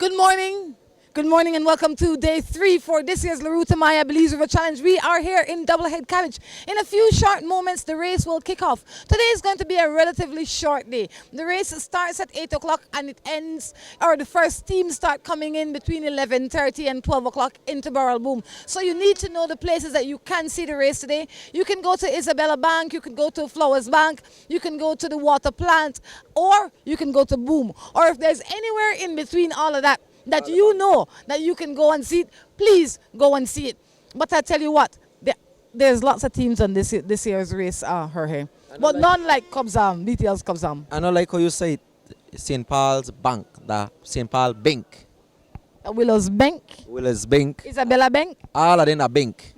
Good morning. Good morning and welcome to day 3 for this year's Ruta Belize River Challenge. We are here in Double Head Cabbage. In a few short moments, the race will kick off. Today is going to be a relatively short day. The race starts at 8 o'clock and it ends, or the first teams start coming in between 11:30 and 12 o'clock into Burrell Boom. So you need to know the places that you can see the race today. You can go to Isabella Bank, you can go to Flowers Bank, you can go to the water plant, or you can go to Boom. Or if there's anywhere in between all of that, that you know that you can go and see it, please go and see it. But I tell you what, there's lots of teams on this year's race, Jorge. But like, none like Cubs details Cubs I know like how you say it, St. Paul's Bank, the St. Paul Bank. Willow's Bank. Willow's Bank. Isabella Bank. All of them are bank.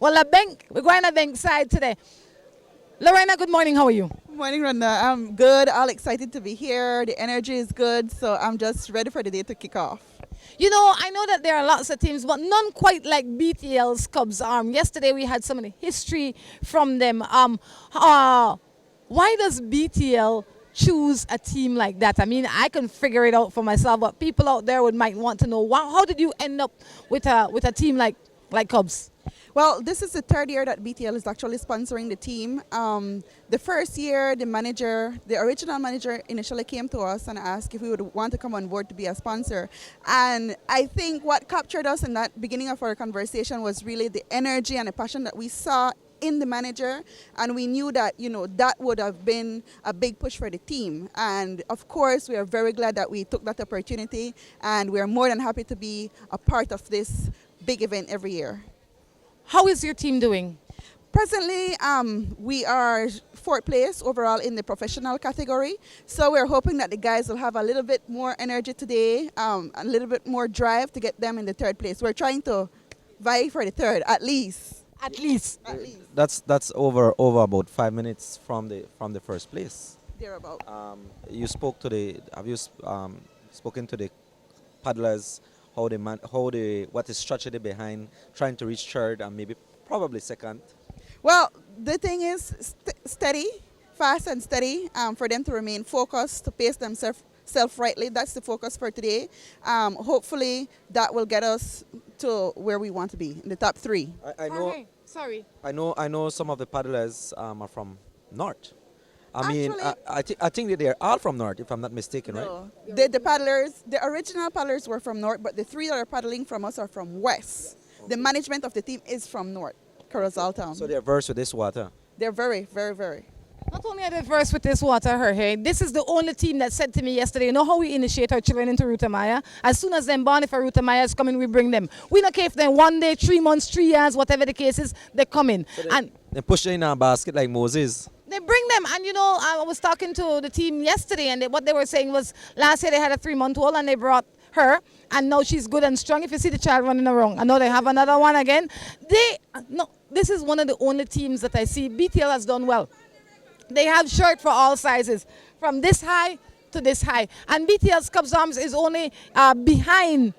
Well, a bank, we're going to bank side today. Lorena, good morning, how are you? Good morning, Rhonda. I'm good, all excited to be here. The energy is good, so I'm just ready for the day to kick off. You know, I know that there are lots of teams, but none quite like BTL's Cubs. Yesterday we had some of the history from them. Why does BTL choose a team like that? I mean, I can figure it out for myself, but people out there might want to know, how did you end up with a team like Cubs? Well, this is the third year that BTL is actually sponsoring the team. The first year, the original manager initially came to us and asked if we would want to come on board to be a sponsor. And I think what captured us in that beginning of our conversation was really the energy and the passion that we saw in the manager, and we knew that, that would have been a big push for the team. And of course, we are very glad that we took that opportunity, and we are more than happy to be a part of this big event every year. How is your team doing? Presently, we are 4th place overall in the professional category. So we're hoping that the guys will have a little bit more energy today, a little bit more drive to get them in the 3rd place. We're trying to vie for the 3rd, at least. At least. That's over about 5 minutes from the 1st place. Thereabout. You spoke to have you spoken to the paddlers? What the strategy behind trying to reach 3rd and maybe probably 2nd? Well, the thing is steady, fast and steady, for them to remain focused, to pace themselves rightly. That's the focus for today. Hopefully that will get us to where we want to be, in the top 3. I know. Sorry. I know some of the paddlers are from North. Actually, I think that they're all from North, if I'm not mistaken, no. right? The paddlers, the original paddlers were from North, but the 3 that are paddling from us are from West. The management of the team is from North, Corozal Town. So they're versed with this water. They're very, very, very. Not only are they versed with this water, Jorge, this is the only team that said to me yesterday, you know how we initiate our children into Ruta Maya? As soon as they're born, if a Ruta Maya is coming, we bring them. We don't care if they're 1 day, 3 months, 3 years, whatever the case is, they come in. So they push them in a basket like Moses. They bring them, and I was talking to the team yesterday, and what they were saying was last year they had a 3-month-old and they brought her, and now she's good and strong. If you see the child running around, I know they have another one again. This is one of the only teams that I see. BTL has done well. They have shirt for all sizes, from this high to this high, and BTL's Cubs Arms is only behind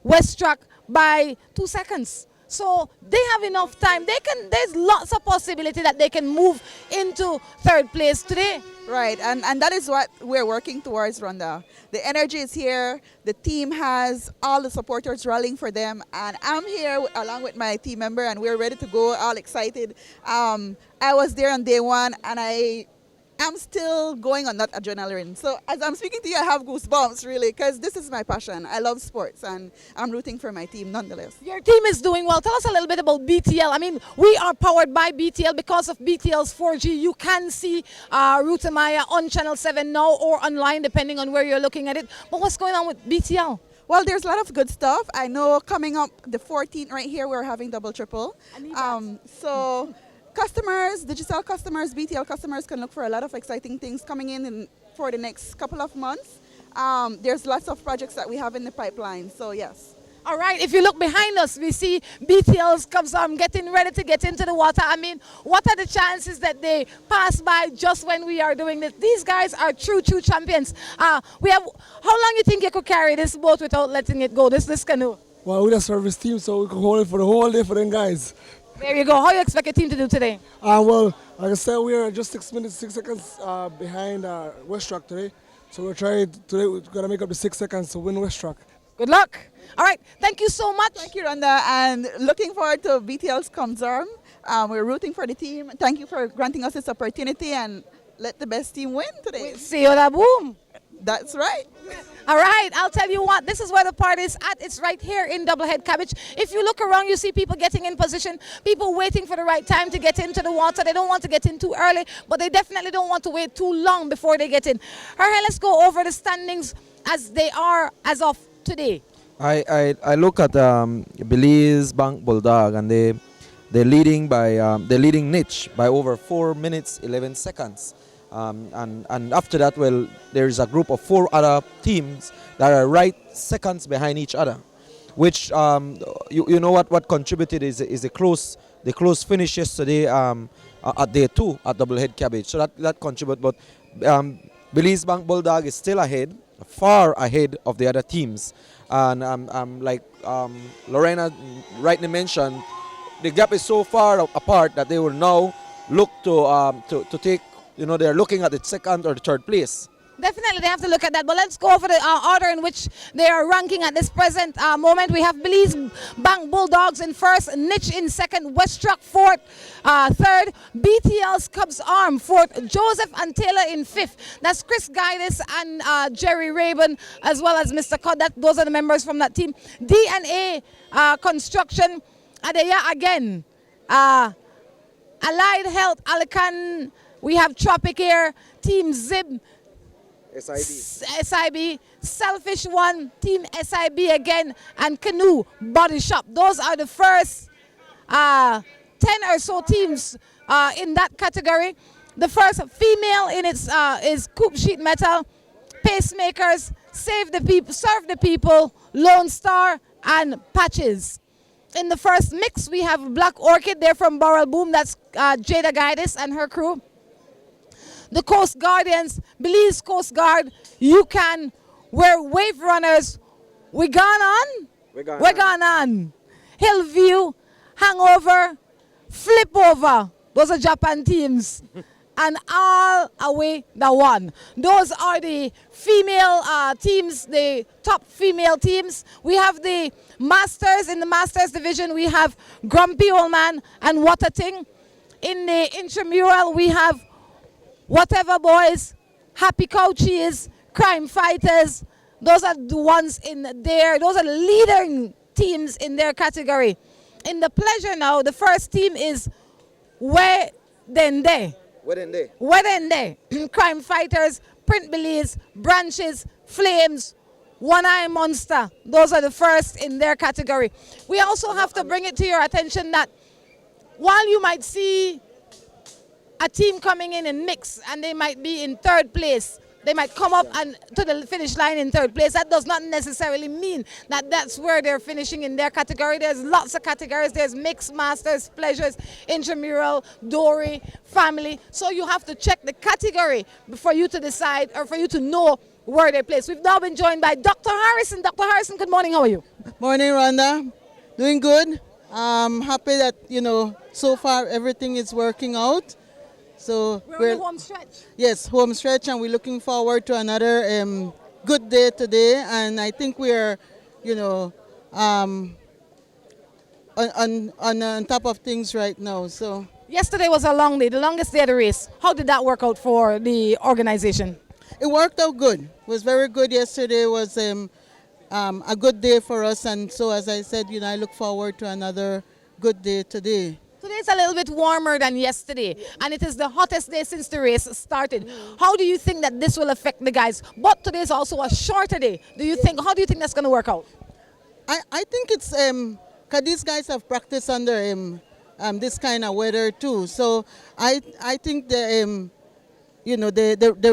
West Track by 2 seconds. So they have enough time. There's lots of possibility that they can move into 3rd place today. Right, and that is what we're working towards, Rhonda. The energy is here. The team has all the supporters rallying for them, and I'm here along with my team member, and we're ready to go, all excited. I was there on day 1, and I'm still going on that adrenaline. So as I'm speaking to you, I have goosebumps, really, because this is my passion. I love sports, and I'm rooting for my team nonetheless. Your team is doing well. Tell us a little bit about BTL. I mean, we are powered by BTL. Because of BTL's 4G, you can see Ruta Maya on Channel 7 now or online, depending on where you're looking at it. But what's going on with BTL? Well, there's a lot of good stuff. I know coming up the 14th right here, we're having double triple. So customers, digital customers, BTL customers can look for a lot of exciting things coming in for the next couple of months. There's lots of projects that we have in the pipeline, so yes. All right, if you look behind us, we see BTL's Cubs getting ready to get into the water. I mean, what are the chances that they pass by just when we are doing this? These guys are true champions. How long you think you could carry this boat without letting it go, this canoe? Well, we're a service team, so we can hold it for the whole day for them guys. There you go. How do you expect your team to do today? Well, like I said, we are just 6 minutes, 6 seconds behind West Track today. So we're trying today. We're gonna make up the 6 seconds to win West Track. Good luck. All right. Thank you so much. Thank you, Rhonda, and looking forward to BTL's concern. We're rooting for the team. Thank you for granting us this opportunity, and let the best team win today. See you at Boom. That's right. All right, I'll tell you what, this is where the party is at. It's right here in Double Head Cabbage. If you look around, you see people getting in position, people waiting for the right time to get into the water. They don't want to get in too early, but they definitely don't want to wait too long before they get in. All right, let's go over the standings as they are as of today. I look at Belize Bank Bulldog, and they're leading niche by over 4 minutes 11 seconds. And after that, well, there's a group of 4 other teams that are right seconds behind each other, which you know what contributed is the close finish yesterday at day 2 at Double Head Cabbage. So that contributed, but Belize Bank Bulldog is still ahead, far ahead of the other teams, and like Lorena rightly mentioned, the gap is so far apart that they will now look to take. You know, they're looking at the second or the third place. Definitely, they have to look at that. But let's go over the order in which they are ranking at this present moment. We have Belize Bank Bulldogs in first, Niche in second, West Truck fourth, third, BTL's Cubs Arm fourth, Joseph and Taylor in fifth. That's Chris Guidis and Jerry Rabin, as well as Mr. Cod. Those are the members from that team. D&A Construction, Adeya again. Allied Health, Alican. We have Tropic Air, Team Zib, SIB, Selfish One, Team SIB again, and Canoe Body Shop. Those are the first 10 or so teams in that category. The first female in its is Coop Sheet Metal, Pacemakers, Save the People, Serve the People, Lone Star, and Patches. In the first mix, we have Black Orchid. They're from Burrell Boom. That's Jada Guidis and her crew. The Coast Guardians, Belize Coast Guard, UCAN, we're Wave Runners. We gone on? We're gone on. Hillview, Hangover, Flip Over. Those are Japan teams. And All Away the One. Those are the female teams, the top female teams. We have the Masters. In the Masters division, we have Grumpy Old Man and Water Ting. In the intramural, we have Whatever Boys, Happy Coaches, Crime Fighters. Those are the ones in there. Those are the leading teams in their category. In the pleasure now, the first team is Wedende. Crime Fighters, Print Belize, Branches, Flames, One Eye Monster. Those are the first in their category. We also have to bring it to your attention that while you might see a team coming in mix and they might be in third place, they might come up and to the finish line in third place. That does not necessarily mean that that's where they're finishing in their category. There's lots of categories. There's mixed, masters, pleasures, intramural, dory, family. So you have to check the category for you to decide or for you to know where they place. We've now been joined by Dr. Harrison. Dr. Harrison, good morning. How are you? Morning, Rhonda. Doing good. I'm happy that, so far everything is working out. So we're on the home stretch. Yes, home stretch, and we're looking forward to another good day today. And I think we're, on top of things right now. So yesterday was a long day, the longest day of the race. How did that work out for the organization? It worked out good. It was very good. Yesterday was a good day for us, and so as I said, I look forward to another good day today. Today is a little bit warmer than yesterday, and it is the hottest day since the race started. How do you think that this will affect the guys? But today is also a shorter day. How do you think that's going to work out? I think it's because these guys have practiced under this kind of weather too. So I think the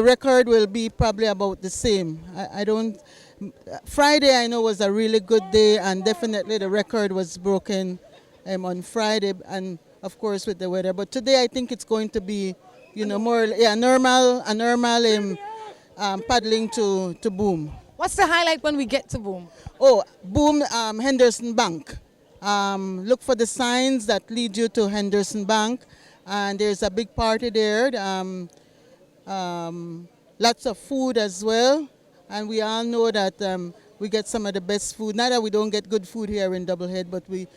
record will be probably about the same. Friday I know was a really good day, and definitely the record was broken on Friday, and of course with the weather. But today I think it's going to be, more normal paddling to Boom. What's the highlight when we get to Boom? Oh, Boom, Henderson Bank. Look for the signs that lead you to Henderson Bank, and there's a big party there. lots of food as well. And we all know that we get some of the best food. Not that we don't get good food here in Double Head, but we,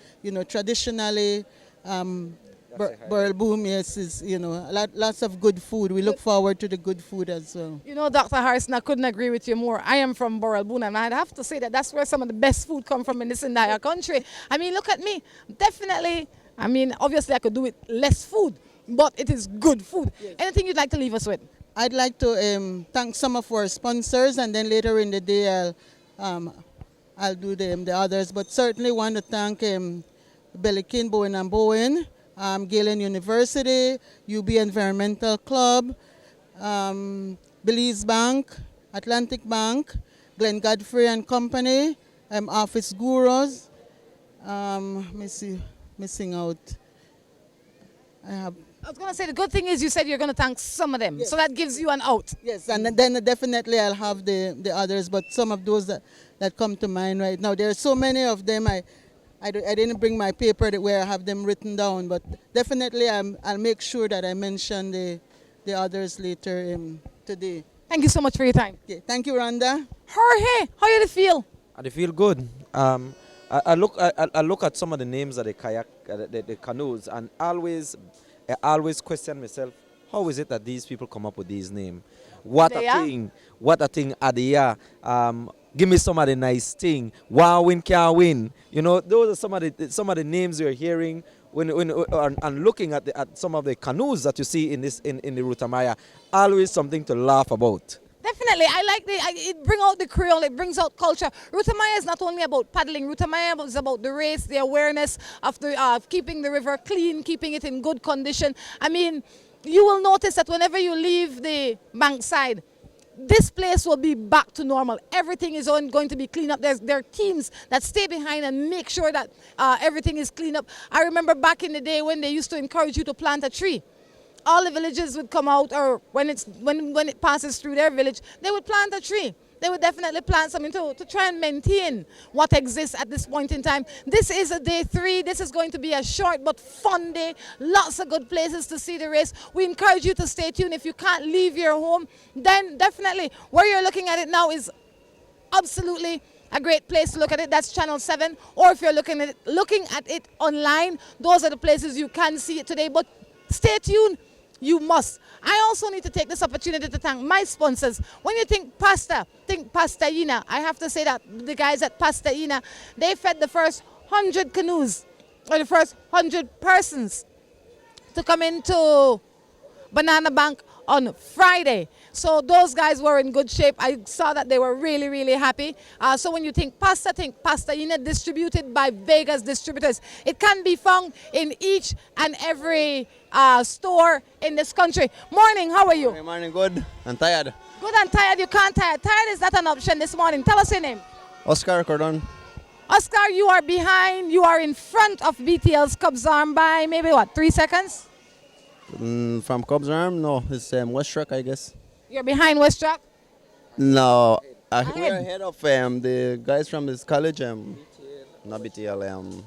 traditionally, Burrell Boom, yes, is, lots of good food. We look forward to the good food as well. Dr. Harrison, I couldn't agree with you more. I am from Burrell Boom, and I'd have to say that that's where some of the best food come from in this entire country. I mean, look at me. Definitely, obviously I could do with less food, but it is good food. Yes. Anything you'd like to leave us with? I'd like to thank some of our sponsors, and then later in the day I'll do the others. But certainly want to thank Belize, Bowen and Bowen, Galen University, UB Environmental Club, Belize Bank, Atlantic Bank, Glenn Godfrey and Company, Office Gurus. Let me see, missing out. I was going to say, the good thing is you said you're going to thank some of them, yes. So that gives you an out. Yes, and then definitely I'll have the others, but some of those that come to mind right now. There are so many of them. I didn't bring my paper where I have them written down, but definitely I'll make sure that I mention the others later today. Thank you so much for your time. Okay. Thank you, Rhonda. Jorge, how you feel? I feel good. I look at some of the names of the kayak, the canoes, and I always question myself, how is it that these people come up with these names? What a thing are they are. Give me some of the nice thing. Wow, win, can't win. Those are some of the names you're hearing and looking at some of the canoes that you see in the Ruta Maya. Always something to laugh about. Definitely, I like it brings out the Creole, it brings out culture. Ruta Maya is not only about paddling. Ruta Maya is about the race, the awareness of keeping the river clean, keeping it in good condition. You will notice that whenever you leave the bankside, this place will be back to normal. Everything is going to be cleaned up. There are teams that stay behind and make sure that everything is cleaned up. I remember back in the day when they used to encourage you to plant a tree. All the villages would come out, or when it passes through their village, they would plant a tree. They would definitely plant something to try and maintain what exists at this point in time. This is a day 3. This is going to be a short but fun day. Lots of good places to see the race. We encourage you to stay tuned. If you can't leave your home, then definitely where you're looking at it now is absolutely a great place to look at it. That's Channel 7. Or if you're looking at it online, those are the places you can see it today. But stay tuned. You must. I also need to take this opportunity to thank my sponsors. When you think pasta, think Pasta Ina. I have to say that the guys at Pasta Ina, they fed the first 100 canoes, or the first 100 persons to come into Banana Bank on Friday. So those guys were in good shape. I saw that they were really, really happy. So when you think Pasta Ina, distributed by Vegas Distributors. It can be found in each and every store in this country. Morning, how are you? Hey, morning, good. I'm tired. Good and tired, you can't tire. Tired is not an option this morning. Tell us your name. Oscar Cordon. Oscar, you are behind, you are in front of BTL's Cubs Arm by maybe what, 3 seconds? From Cubs Arm? No, it's West Truck, I guess. You're behind West Truck? No, we're ahead of the guys from this college. Not BTL.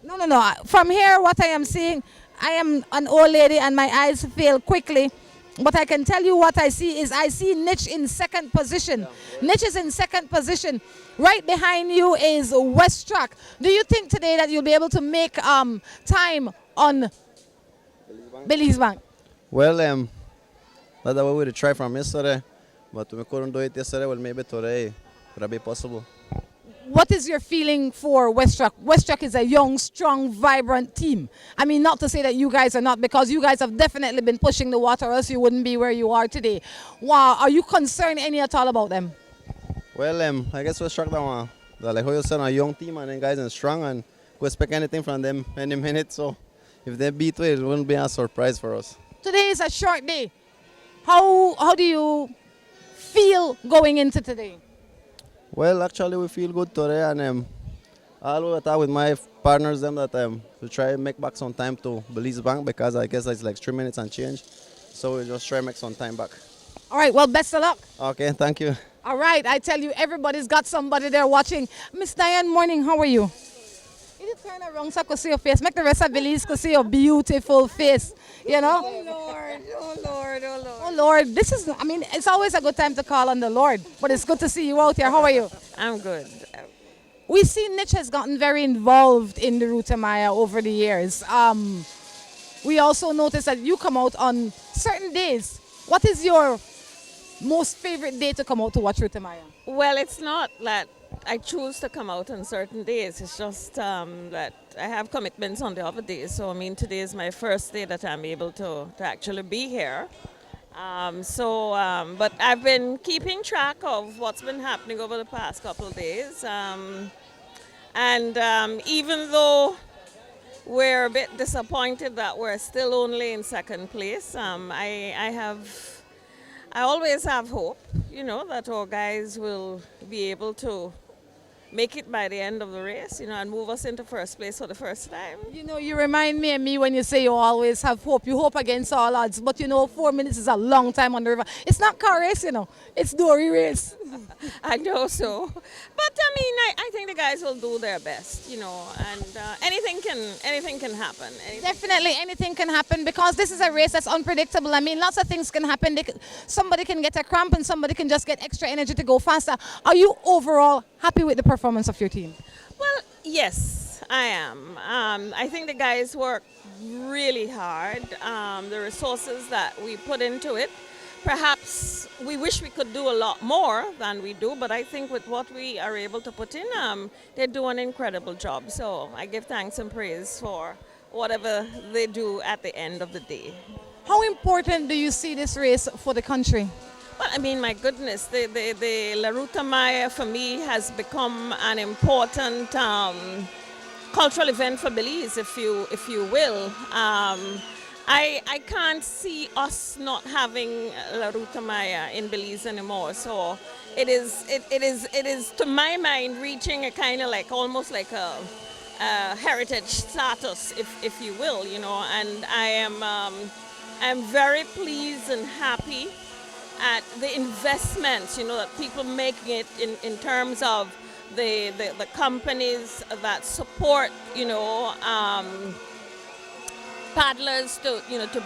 No. From here, what I am seeing, I am an old lady and my eyes fail quickly. But I can tell you what I see is I see Niche in second position. Niche is in second position. Right behind you is West Track. Do you think today that you'll be able to make time on Belize Bank? Well, that's what we would try from yesterday. But we couldn't do it yesterday. Well, maybe today would be possible. What is your feeling for West Truck? West Truck is a young, strong, vibrant team. I mean, not to say that you guys are not, because you guys have definitely been pushing the water, or else you wouldn't be where you are today. Wow, are you concerned any at all about them? Well, I guess West Truck, like how you said, a young team and then guys are strong, and we expect anything from them any minute. So if they beat it, it wouldn't be a surprise for us. Today is a short day. How do you feel going into today? Well, actually, we feel good today, and I will talk with my partners that to try and make back some time to Belize Bank, because I guess it's like 3 minutes and change. So we'll just try and make some time back. All right, well, best of luck. Okay, thank you. All right, I tell you, everybody's got somebody there watching. Miss Diane, morning, how are you? You need to turn around so I can see your face. Make the rest of Belize can see your beautiful face, you know? Oh, Lord, oh, Lord, oh, Lord. Oh Lord, it's always a good time to call on the Lord, but it's good to see you out here. How are you? I'm good. We see Niche has gotten very involved in the Ruta Maya over the years. We also noticed that you come out on certain days. What is your most favorite day to come out to watch Ruta Maya? Well, it's not that I choose to come out on certain days. It's just that I have commitments on the other days. So, I mean, today is my first day that I'm able to actually be here. But I've been keeping track of what's been happening over the past couple of days. Even though we're a bit disappointed that we're still only in second place, I always have hope, that our guys will be able to make it by the end of the race, and move us into first place for the first time. You remind me of me when you say you always have hope. You hope against all odds, but 4 minutes is a long time on the river. It's not car race, it's dory race. I know so. But I think the guys will do their best, and anything can happen. Definitely anything can happen because this is a race that's unpredictable. Lots of things can happen. Somebody can get a cramp and somebody can just get extra energy to go faster. Are you overall happy with the performance of your team? Well, yes, I am. I think the guys work really hard. The resources that we put into it, perhaps we wish we could do a lot more than we do, but I think with what we are able to put in, they do an incredible job. So I give thanks and praise for whatever they do at the end of the day. How important do you see this race for the country? Well, my goodness, the La Ruta Maya for me has become an important cultural event for Belize, if you will. I can't see us not having La Ruta Maya in Belize anymore. So it is to my mind reaching a kind of almost like a heritage status, if you will, And I'm very pleased and happy at the investments, that people making it in terms of the companies that support, paddlers to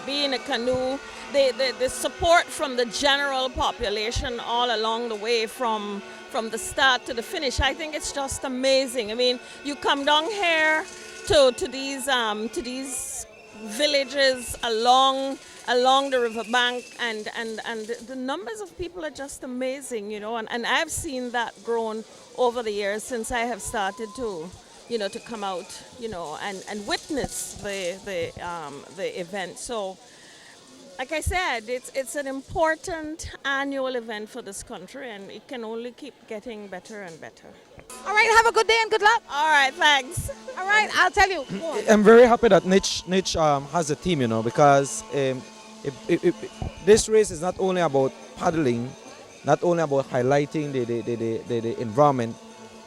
be in a canoe, the support from the general population all along the way from the start to the finish. I think it's just amazing. You come down here to these villages along the riverbank, and the numbers of people are just amazing, and I've seen that grown over the years since I have started to come out, and witness the event. So, like I said, it's an important annual event for this country, and it can only keep getting better and better. All right, have a good day and good luck. All right, thanks. All right, I'll tell you. I'm very happy that Niche has a team, because this race is not only about paddling, not only about highlighting the environment,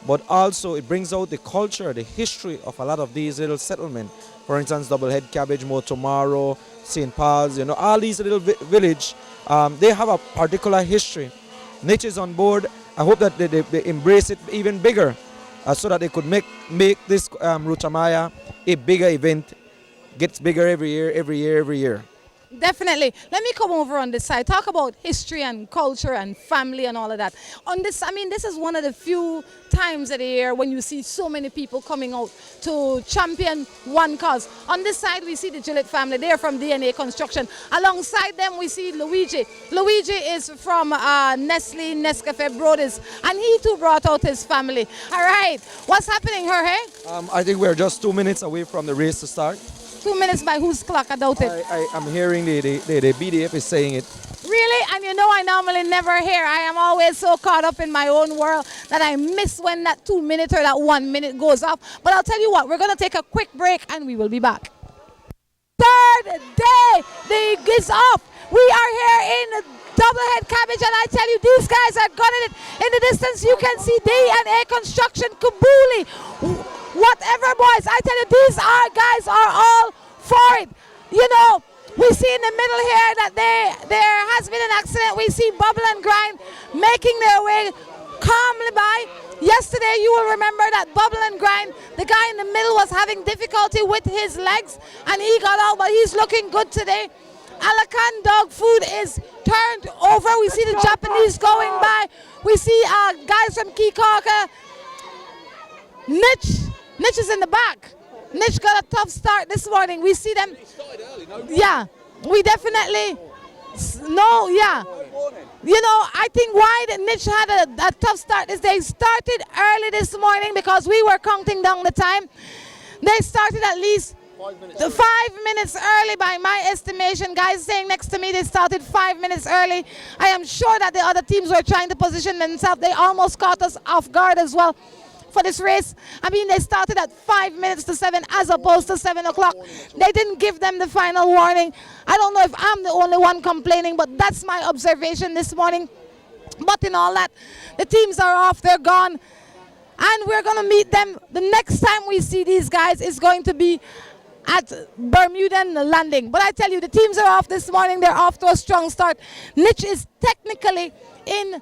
but also it brings out the culture, the history of a lot of these little settlements. For instance, Double Head Cabbage, Motomaro, St. Paul's, all these little village, they have a particular history. Niche is on board. I hope that they embrace it even bigger, so that they could make this Ruta Maya a bigger event, gets bigger every year. Definitely. Let me come over on this side. Talk about history and culture and family and all of that. On this, this is one of the few times of the year when you see so many people coming out to champion one cause. On this side, we see the Gillett family. They're from DNA Construction. Alongside them, we see Luigi. Luigi is from Nestle Nescafe Brothers, and he too brought out his family. All right. What's happening, Jorge? I think we're just 2 minutes away from the race to start. 2 minutes by whose clock? I doubt it. I'm hearing the BDF is saying it. Really? And I normally never hear. I am always so caught up in my own world that I miss when that 2 minute or that 1 minute goes off. But I'll tell you what, we're going to take a quick break and we will be back. Third day, the is off. We are here in Double Head Cabbage, and I tell you, these guys are gunning it. In the distance, you can see DNA Construction, Kabuli, whatever, boys. I tell you, these guys are all for it. We see in the middle here that there has been an accident. We see Bubble and Grind making their way calmly by. Yesterday, you will remember that Bubble and Grind, the guy in the middle was having difficulty with his legs, and he got out, but he's looking good today. Alakan dog food is turned over. We see the Japanese going by. We see guys from Kikaka. Nitch is in the back. Nitch got a tough start this morning. We see them. Yeah, we definitely. No, yeah. You know, I think why the Nitch had a tough start is they started early this morning because we were counting down the time. They started at least 5 minutes early by my estimation. Guys saying next to me they started 5 minutes early. I am sure that the other teams were trying to position themselves. They almost caught us off guard as well for this race. I mean, they started at 5 minutes to 7 as opposed to 7 o'clock. They didn't give them the final warning. I don't know if I'm the only one complaining, but that's my observation this morning. But in all that, the teams are off, they're gone. And we're going to meet them. The next time we see these guys is going to be at Bermudan Landing. But I tell you, the teams are off this morning. They're off to a strong start. Nitch is technically in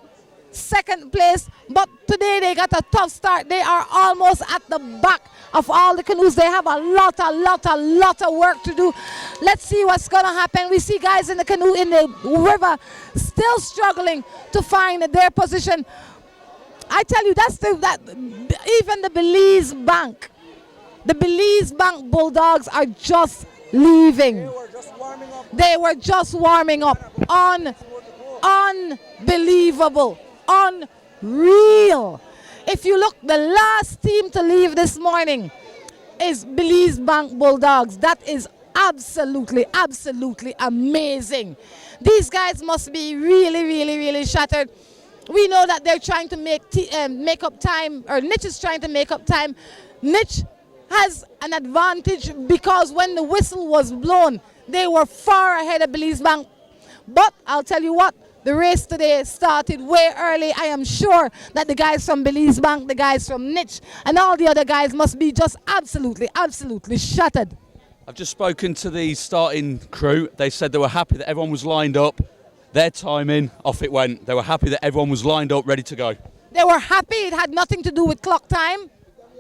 second place, but today they got a tough start. They are almost at the back of all the canoes. They have a lot of work to do. Let's see what's going to happen. We see guys in the canoe in the river still struggling to find their position. I tell you, even the Belize Bank Bulldogs are just leaving. They were just warming up. Unbelievable. Unreal. If you look, the last team to leave this morning is Belize Bank Bulldogs. That is absolutely amazing. These guys must be really shattered. We know that they're trying to make up time, or Nitch is trying to make up time. Nitch has an advantage because when the whistle was blown, they were far ahead of Belize Bank. But I'll tell you what, the race today started way early. I am sure that the guys from Belize Bank, the guys from Nitch, and all the other guys must be just absolutely shattered. I've just spoken to the starting crew. They said they were happy that everyone was lined up. Their timing, off it went. They were happy that everyone was lined up, ready to go. They were happy. It had nothing to do with clock time.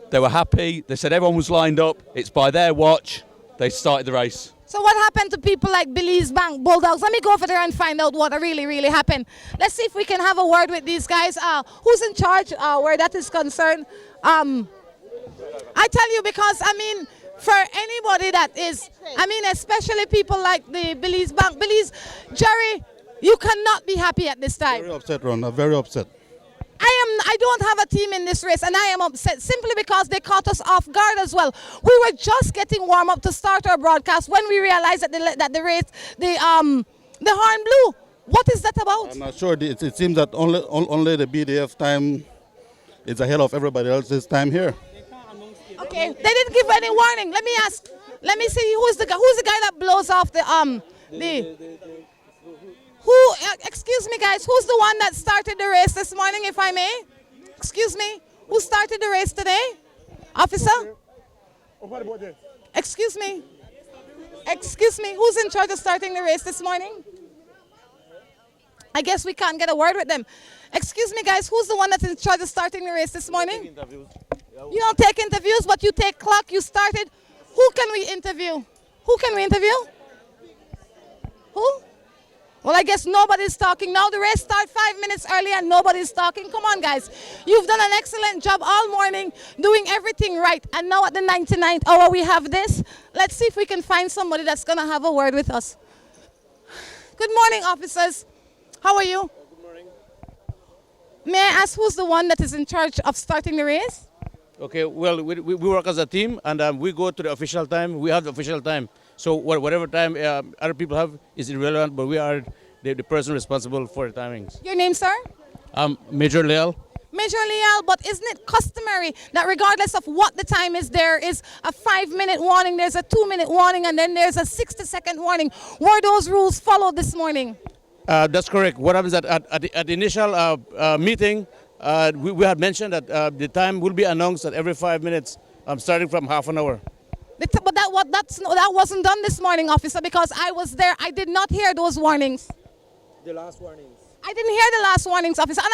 They were happy. They said everyone was lined up. It's by their watch. They started the race. So what happened to people like Belize Bank Bulldogs? Let me go over there and find out what really happened. Let's see if we can have a word with these guys. Who's in charge where that is concerned? I tell you, because, I mean, for anybody that is, I mean, especially people like the Belize Bank. Jerry, you cannot be happy at this time. Very upset, Ron. I'm very upset. I don't have a team in this race, and I am upset simply because they caught us off guard as well. We were just getting warm up to start our broadcast when we realized that the race, the horn blew. What is that about? I'm not sure. It seems that only the BDF time is ahead of everybody else's time here. Okay, they didn't give any warning. Let me see who's the guy that blows off excuse me guys, who's the one that started the race this morning, if I may? Excuse me, who started the race today? Officer? Excuse me, who's in charge of starting the race this morning? I guess we can't get a word with them. Excuse me guys, who's the one that's in charge of starting the race this morning? You don't take interviews, but you take clock, you started. Who can we interview? Who? Well, I guess nobody's talking now. The race started 5 minutes early and nobody's talking. Come on, guys. You've done an excellent job all morning doing everything right. And now at the 99th hour, we have this. Let's see if we can find somebody that's going to have a word with us. Good morning, officers. How are you? Good morning. May I ask who's the one that is in charge of starting the race? Okay, well, we work as a team, and we go to the official time. We have the official time. So whatever time other people have is irrelevant, but we are the person responsible for the timings. Your name, sir? Major Leal. Major Leal, but isn't it customary that regardless of what the time is, there is a 5-minute warning, there's a 2-minute warning, and then there's a 60-second warning? Were those rules followed this morning? That's correct. What happens at the initial meeting, we had mentioned that the time will be announced at every 5 minutes, starting from half an hour. But that wasn't done this morning, officer, because I was there. I did not hear those warnings. The last warnings. I didn't hear the last warnings, officer, and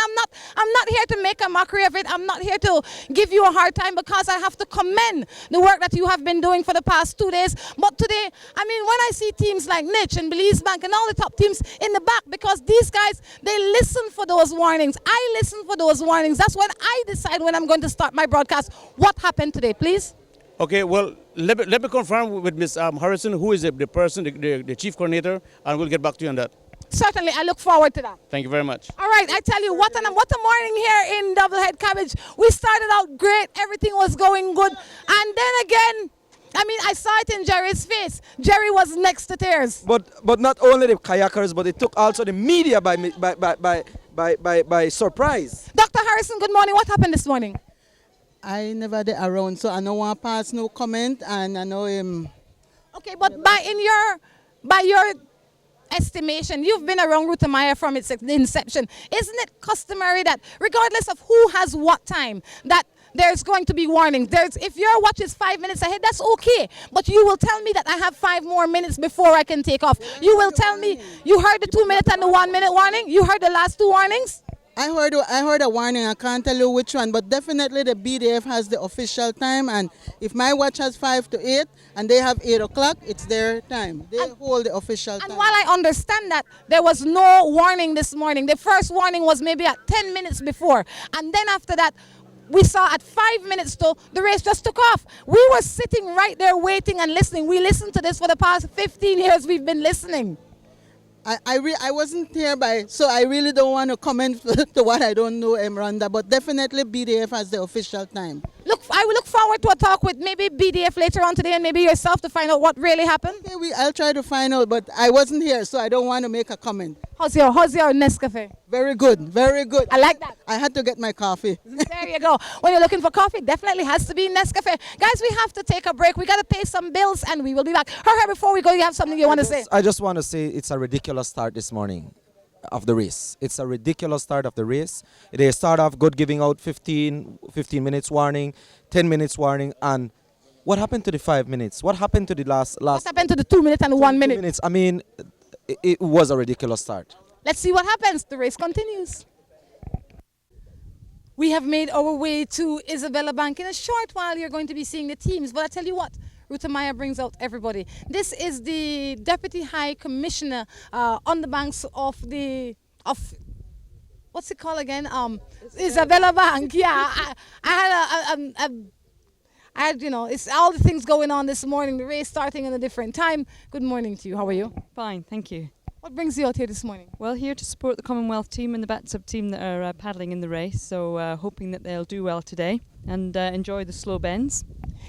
I'm not here to make a mockery of it. I'm not here to give you a hard time because I have to commend the work that you have been doing for the past 2 days. But today, I mean, when I see teams like Niche and Belize Bank and all the top teams in the back, because these guys, they listen for those warnings. I listen for those warnings. That's when I decide when I'm going to start my broadcast. What happened today, please? Okay, well, let me confirm with Ms. Harrison, who is the person, the chief coordinator, and we'll get back to you on that. Certainly, I look forward to that. Thank you very much. All right, I tell you, what a morning here in Double Head Cabbage. We started out great, everything was going good, and then again, I mean, I saw it in Jerry's face. Jerry was next to tears. But not only the kayakers, but it took also the media by surprise. Dr. Harrison, good morning. What happened this morning? I never did around, so I don't want to pass no comment, and I know him. Okay, but by your estimation, you've been around Ruta Maya from its inception. Isn't it customary that regardless of who has what time, that there's going to be warnings? If your watch is 5 minutes ahead, that's okay. But you will tell me that I have 5 more minutes before I can take off. You will tell me you heard the 2 minute and the 1 minute warning? You heard the last 2 warnings? I heard a warning. I can't tell you which one, but definitely the BDF has the official time, and if my watch has 5 to 8 and they have 8 o'clock, it's their time. They hold the official time. And while I understand that there was no warning this morning, the first warning was maybe at 10 minutes before, and then after that, we saw at 5 minutes to the race just took off. We were sitting right there waiting and listening. We listened to this for the past 15 years. We've been listening. I wasn't here so I really don't want to comment to what I don't know, Rhonda, but definitely BDF has the official time. Look, I will look forward to a talk with maybe BDF later on today and maybe yourself to find out what really happened. Okay, I'll try to find out, but I wasn't here, so I don't want to make a comment. How's your Nescafe? Very good, very good. I like that. I had to get my coffee. There you go. When you're looking for coffee, definitely has to be Nescafe. Guys, we have to take a break. We got to pay some bills and we will be back. Hurry, before we go, you have something you want to say? I just want to say it's a ridiculous start this morning of the race. It's a ridiculous start of the race. They start off good, giving out 15 minutes warning, 10 minutes warning, and what happened to the 5 minutes? What happened to the last? What happened to the 2 minutes and the 1 minute? 2 minutes. I mean, it was a ridiculous start. Let's see what happens. The race continues. We have made our way to Isabella Bank. In a short while, you're going to be seeing the teams. But I tell you what, Ruta Maya brings out everybody. This is the Deputy High Commissioner on the banks of what's it called again? Isabella Bank. Yeah, I had, you know, it's all the things going on this morning. The race starting at a different time. Good morning to you. How are you? Fine, thank you. What brings you out here this morning? Well, here to support the Commonwealth team and the Batsub team that are paddling in the race, so hoping that they'll do well today and enjoy the slow bends.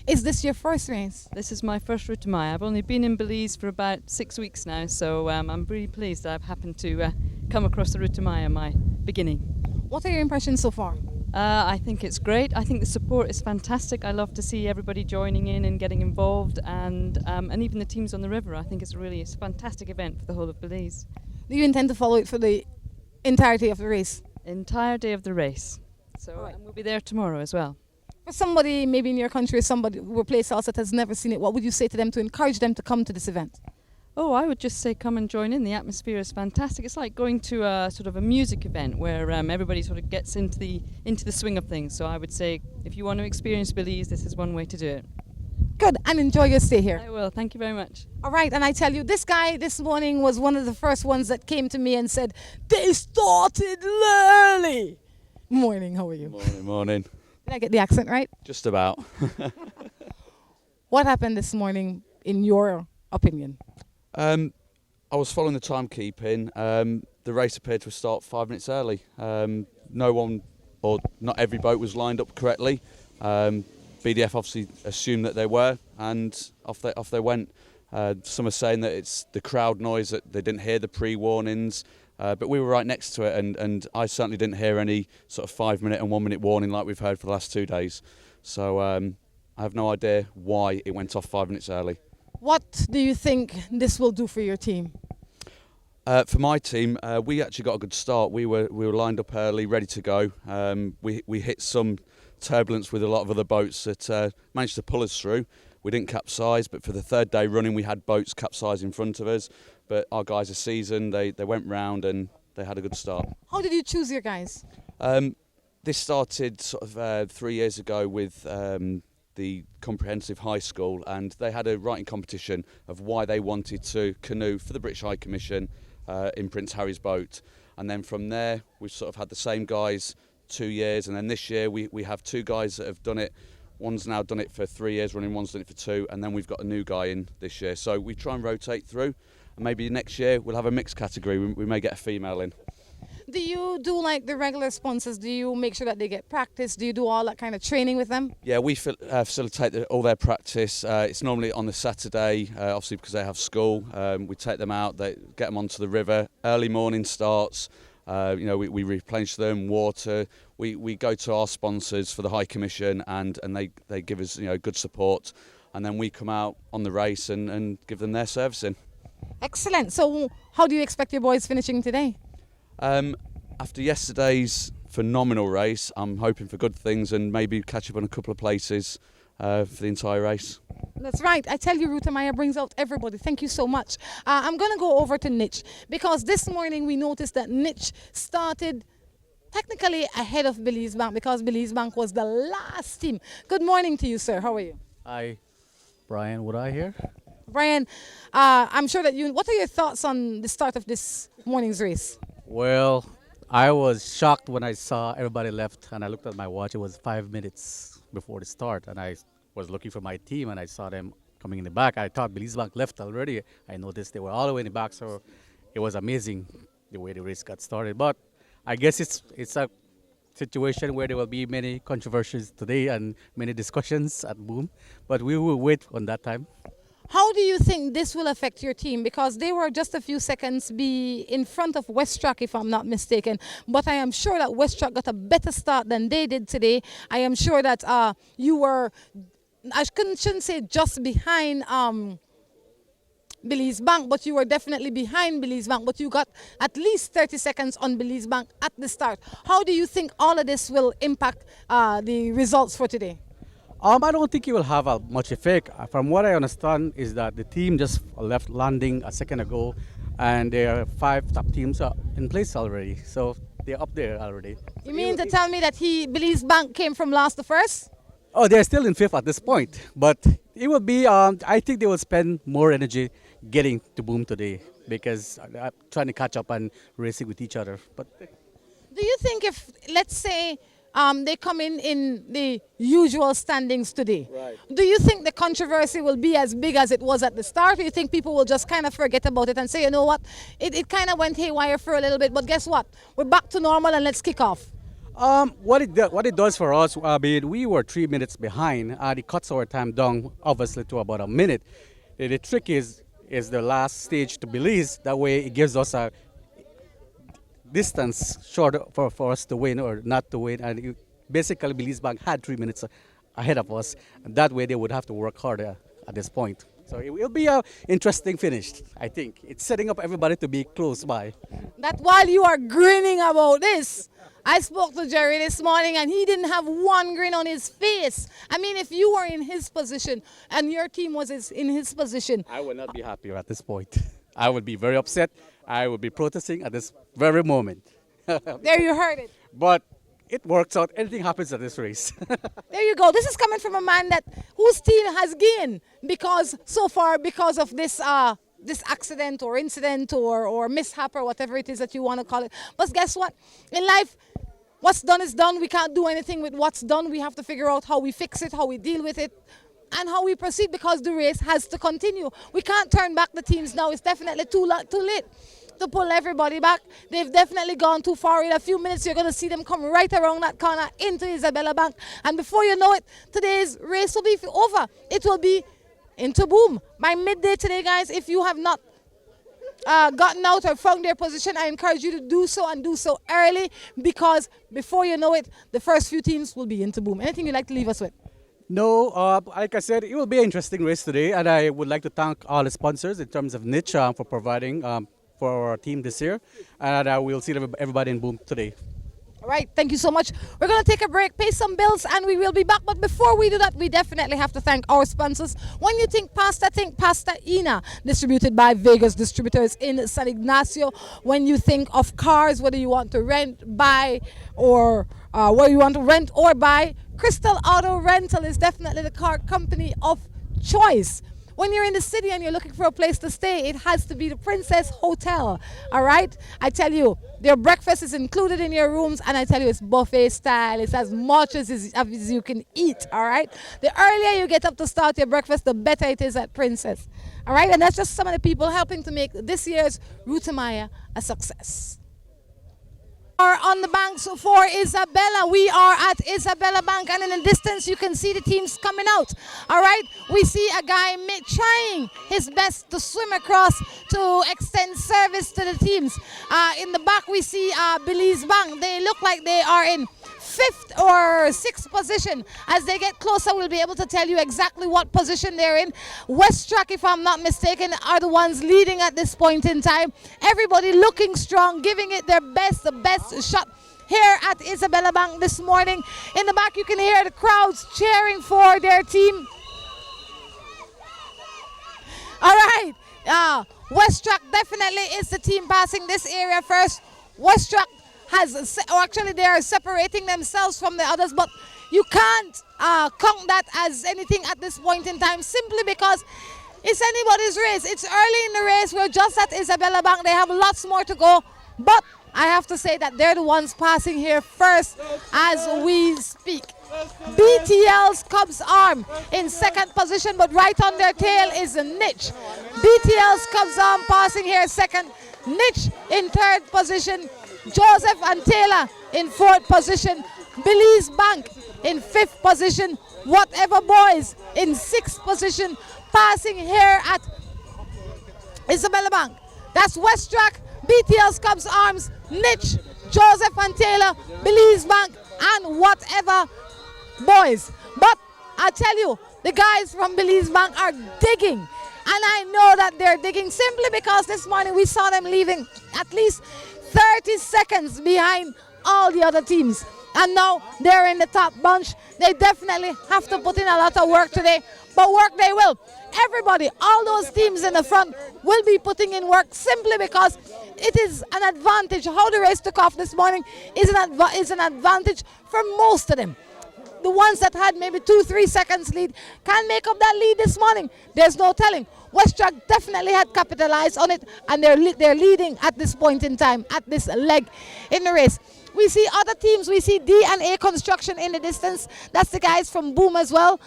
Is this your first race? This is my first Ruta Maya. I've only been in Belize for about 6 weeks now, so I'm really pleased that I've happened to come across the Ruta Maya, my beginning. What are your impressions so far? I think it's great. I think the support is fantastic. I love to see everybody joining in and getting involved, and even the teams on the river. I think it's a fantastic event for the whole of Belize. Do you intend to follow it for the entirety of the race? Entire day of the race. So and we'll be there tomorrow as well. For somebody maybe in your country, somebody who plays salsa that has never seen it, what would you say to them to encourage them to come to this event? Oh, I would just say come and join in. The atmosphere is fantastic. It's like going to a sort of a music event where everybody sort of gets into the swing of things. So I would say if you want to experience Belize, this is one way to do it. Good, and enjoy your stay here. I will. Thank you very much. All right, and I tell you, this guy this morning was one of the first ones that came to me and said, they started early. Morning, how are you? Morning. Did I get the accent right? Just about. What happened this morning, in your opinion? I was following the timekeeping. The race appeared to start 5 minutes early. No one, or not every boat was lined up correctly. BDF obviously assumed that they were, and off they went. Some are saying that it's the crowd noise, that they didn't hear the pre-warnings, but we were right next to it, and I certainly didn't hear any sort of 5 minute and 1 minute warning like we've heard for the last 2 days. So I have no idea why it went off 5 minutes early. What do you think this will do for your team? For my team, we actually got a good start. We were lined up early, ready to go. We hit some turbulence with a lot of other boats that managed to pull us through. We didn't capsize, but for the third day running, we had boats capsize in front of us. But our guys are seasoned. They went round and they had a good start. How did you choose your guys? This started sort of 3 years ago with the comprehensive high school, and they had a writing competition of why they wanted to canoe for the British High Commission in Prince Harry's boat. And then from there, we've sort of had the same guys 2 years, and then this year we have 2 guys that have done it. One's now done it for 3 years running, one's done it for 2, and then we've got a new guy in this year. So we try and rotate through, and maybe next year we'll have a mixed category. We may get a female in. Do you do like the regular sponsors? Do you make sure that they get practice? Do you do all that kind of training with them? Yeah, we facilitate all their practice. It's normally on the Saturday, obviously because they have school. We take them out, get them onto the river. Early morning starts. We replenish them, water. We go to our sponsors for the High Commission, and they give us good support. And then we come out on the race and give them their servicing. Excellent. So how do you expect your boys finishing today? After yesterday's phenomenal race, I'm hoping for good things and maybe catch up on a couple of places for the entire race. That's right. I tell you, Ruta Maya brings out everybody. Thank you so much. I'm going to go over to Nitch because this morning we noticed that Nitch started technically ahead of Belize Bank because Belize Bank was the last team. Good morning to you, sir. How are you? Hi, Brian. Would I hear? Brian, I'm sure that what are your thoughts on the start of this morning's race? Well, I was shocked when I saw everybody left and I looked at my watch. It was 5 minutes before the start and I was looking for my team and I saw them coming in the back. I thought Belize Bank left already. I noticed they were all the way in the back, so it was amazing the way the race got started. But I guess it's a situation where there will be many controversies today and many discussions at Boom, but we will wait on that time. How do you think this will affect your team? Because they were just a few seconds in front of Westrack, if I'm not mistaken. But I am sure that Westrack got a better start than they did today. I am sure that you were, I shouldn't say just behind Belize Bank, but you were definitely behind Belize Bank. But you got at least 30 seconds on Belize Bank at the start. How do you think all of this will impact the results for today? I don't think it will have much effect. From what I understand is that the team just left landing a second ago and there are 5 top teams in place already. So they're up there already. You mean to tell me that Belize Bank came from last to first? Oh, they're still in 5th at this point. But it will be, I think they will spend more energy getting to Boom today because trying to catch up and racing with each other. But do you think if, let's say, they come in the usual standings today. Right. Do you think the controversy will be as big as it was at the start? Or do you think people will just kind of forget about it and say, you know what, it kind of went haywire for a little bit, but guess what? We're back to normal and let's kick off. What it does for us, we were 3 minutes behind. It cuts our time down, obviously, to about a minute. The trick is the last stage to Belize. That way it gives us a distance short for us to win or not to win, and basically Belize Bank had 3 minutes ahead of us, and that way they would have to work harder at this point. So it will be an interesting finish, I think. It's setting up everybody to be close by. That while you are grinning about this, I spoke to Jerry this morning and he didn't have one grin on his face. I mean, if you were in his position and your team was in his position, I would not be happy at this point. I would be very upset. I would be protesting at this very moment. There you heard it. But it works out. Anything happens at this race. There you go. This is coming from a man whose team has gained because of this this accident or incident or mishap or whatever it is that you want to call it. But guess what? In life, what's done is done. We can't do anything with what's done. We have to figure out how we fix it, how we deal with it, and how we proceed because the race has to continue. We can't turn back the teams now. It's definitely too late to pull everybody back. They've definitely gone too far. In a few minutes, you're going to see them come right around that corner into Isabella Bank. And before you know it, today's race will be over. It will be into Boom. By midday today, guys, if you have not gotten out or found their position, I encourage you to do so and do so early because before you know it, the first few teams will be into Boom. Anything you'd like to leave us with? No, like I said, it will be an interesting race today, and I would like to thank all the sponsors in terms of Niche for providing for our team this year, and we'll see everybody in Boom today. All right, thank you so much. We're going to take a break, pay some bills, and we will be back. But before we do that, we definitely have to thank our sponsors. When you think Pasta Ina, distributed by Vegas Distributors in San Ignacio. When you think of cars, whether you want to rent, buy, or whether you want to rent or buy, Crystal Auto Rental is definitely the car company of choice. When you're in the city and you're looking for a place to stay, it has to be the Princess Hotel. All right? I tell you, their breakfast is included in your rooms, and I tell you, it's buffet style. It's as much as you can eat. All right? The earlier you get up to start your breakfast, the better it is at Princess. All right? And that's just some of the people helping to make this year's Ruta Maya a success. Are on the banks for Isabella. We are at Isabella Bank, and in the distance you can see the teams coming out. All right, we see a guy trying his best to swim across to extend service to the teams. In the back we see Belize Bank. They look like they are in 5th or 6th position. As they get closer, we'll be able to tell you exactly what position they're in. West Track, if I'm not mistaken, are the ones leading at this point in time. Everybody looking strong, giving it their best, the best shot here at Isabella Bank this morning. In the back, you can hear the crowds cheering for their team. All right, West Track definitely is the team passing this area first. West Track actually they are separating themselves from the others, but you can't count that as anything at this point in time, simply because it's anybody's race. It's early in the race. We're just at Isabella Bank. They have lots more to go, but I have to say that they're the ones passing here first as we speak. BTL's Cubs Arm in 2nd position, but right on their tail is a Niche. BTL's Cubs Arm passing here 2nd, Niche in 3rd position, Joseph and Taylor in 4th position, Belize Bank in 5th position, Whatever Boys in 6th position, passing here at Isabella Bank. That's West Track, BTL's Cubs Arms, Niche, Joseph and Taylor, Belize Bank, and Whatever Boys. But I tell you, the guys from Belize Bank are digging. And I know that they're digging simply because this morning we saw them leaving at least 30 seconds behind all the other teams. And now they're in the top bunch. They definitely have to put in a lot of work today, but work they will. Everybody, all those teams in the front will be putting in work simply because it is an advantage. How the race took off this morning is an advantage for most of them. The ones that had maybe 2-3 seconds lead can make up that lead this morning. There's no telling. West Track definitely had capitalized on it, and they're leading at this point in time, at this leg in the race. We see other teams. We see D&A Construction in the distance. That's the guys from Boom as well.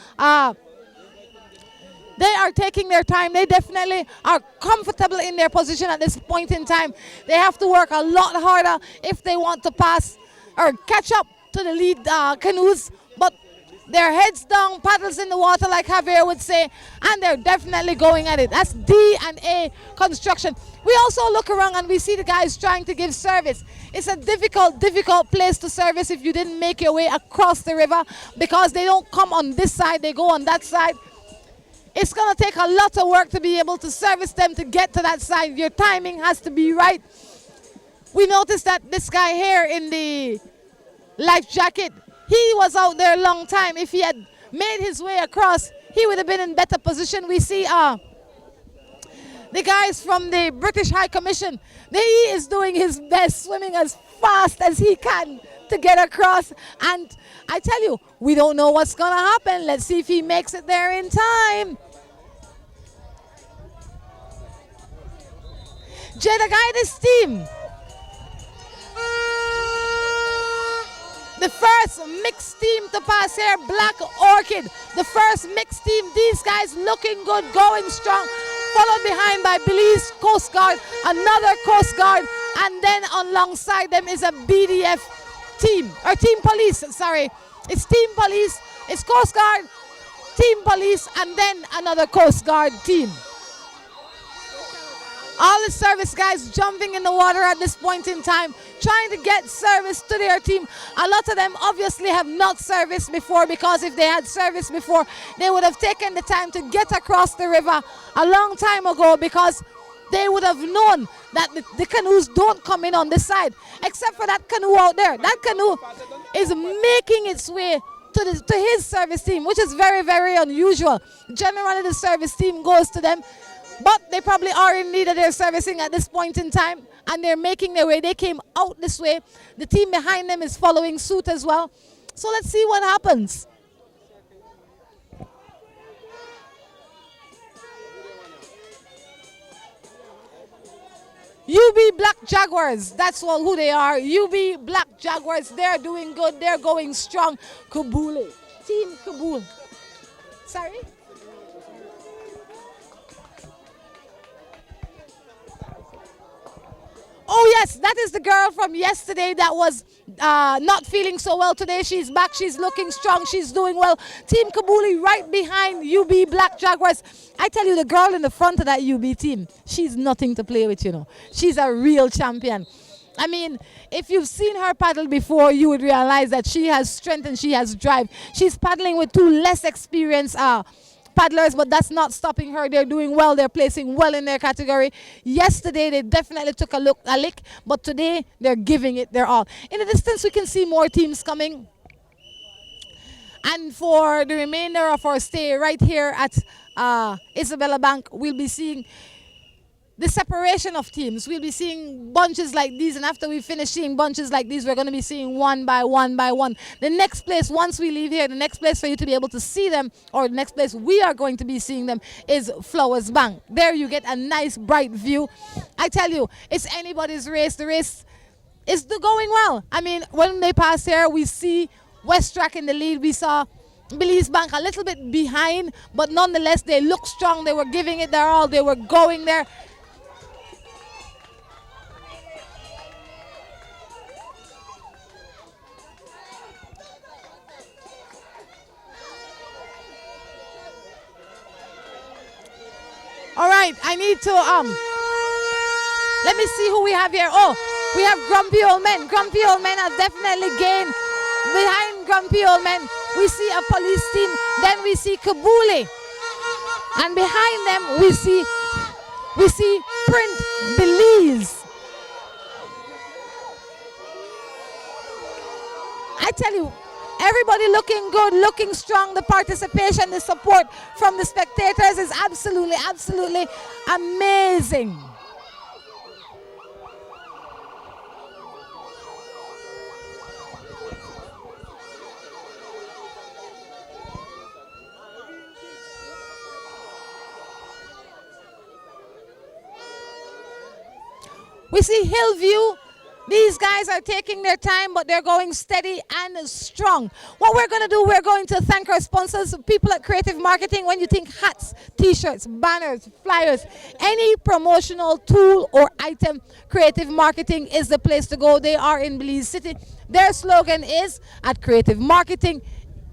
They are taking their time. They definitely are comfortable in their position at this point in time. They have to work a lot harder if they want to pass or catch up to the lead canoes. But their heads down, paddles in the water, like Javier would say, and they're definitely going at it. That's D&A Construction. We also look around and we see the guys trying to give service. It's a difficult place to service if you didn't make your way across the river, because they don't come on this side, they go on that side. It's going to take a lot of work to be able to service them to get to that side. Your timing has to be right. We noticed that this guy here in the life jacket, he was out there a long time. If he had made his way across, he would have been in better position. We see the guys from the British High Commission. He is doing his best, swimming as fast as he can to get across. And I tell you, we don't know what's going to happen. Let's see if he makes it there in time. Jada Guides team. The first mixed team to pass here, Black Orchid. The first mixed team, these guys looking good, going strong. Followed behind by Belize Coast Guard, another Coast Guard, and then alongside them is a BDF team, or Team Police, sorry. It's Team Police, it's Coast Guard, Team Police, and then another Coast Guard team. All the service guys jumping in the water at this point in time, trying to get service to their team. A lot of them obviously have not serviced before, because if they had serviced before, they would have taken the time to get across the river a long time ago, because they would have known that the canoes don't come in on this side, except for that canoe out there. That canoe is making its way to his service team, which is very, very unusual. Generally, the service team goes to them, but they probably are in need of their servicing at this point in time, and they're making their way. They came out this way. The team behind them is following suit as well. So let's see what happens. UB Black Jaguars, that's who they are. UB Black Jaguars, they're doing good, they're going strong. Kabule, Team Kabul. Sorry? Oh yes, that is the girl from yesterday that was not feeling so well today. She's back, she's looking strong, she's doing well. Team Kabuli right behind UB Black Jaguars. I tell you, the girl in the front of that UB team, she's nothing to play with, you know. She's a real champion. I mean, if you've seen her paddle before, you would realize that she has strength and she has drive. She's paddling with two less experienced paddlers, but that's not stopping her. They're doing well. They're placing well in their category. Yesterday, they definitely took a lick, but today, they're giving it their all. In the distance, we can see more teams coming. And for the remainder of our stay right here at Isabella Bank, we'll be seeing the separation of teams. We'll be seeing bunches like these, and after we finish seeing bunches like these, we're going to be seeing one by one by one. The next place, once we leave here, the next place for you to be able to see them, or the next place we are going to be seeing them, is Flowers Bank. There you get a nice bright view. I tell you, it's anybody's race. The race is going well. I mean, when they pass here, we see West Track in the lead. We saw Belize Bank a little bit behind, but nonetheless, they look strong. They were giving it their all. They were going there. All right, I need to, let me see who we have here. Oh, we have Grumpy Old Men. Grumpy Old Men have definitely gained. Behind Grumpy Old Men, we see a police team. Then we see Kabuli. And behind them, we see Print Belize. I tell you, everybody looking good, looking strong. The participation, the support from the spectators is absolutely, absolutely amazing. We see Hillview. These guys are taking their time, but they're going steady and strong. What we're going to do, we're going to thank our sponsors, people at Creative Marketing. When you think hats, t-shirts, banners, flyers, any promotional tool or item, Creative Marketing is the place to go. They are in Belize City. Their slogan is, at Creative Marketing,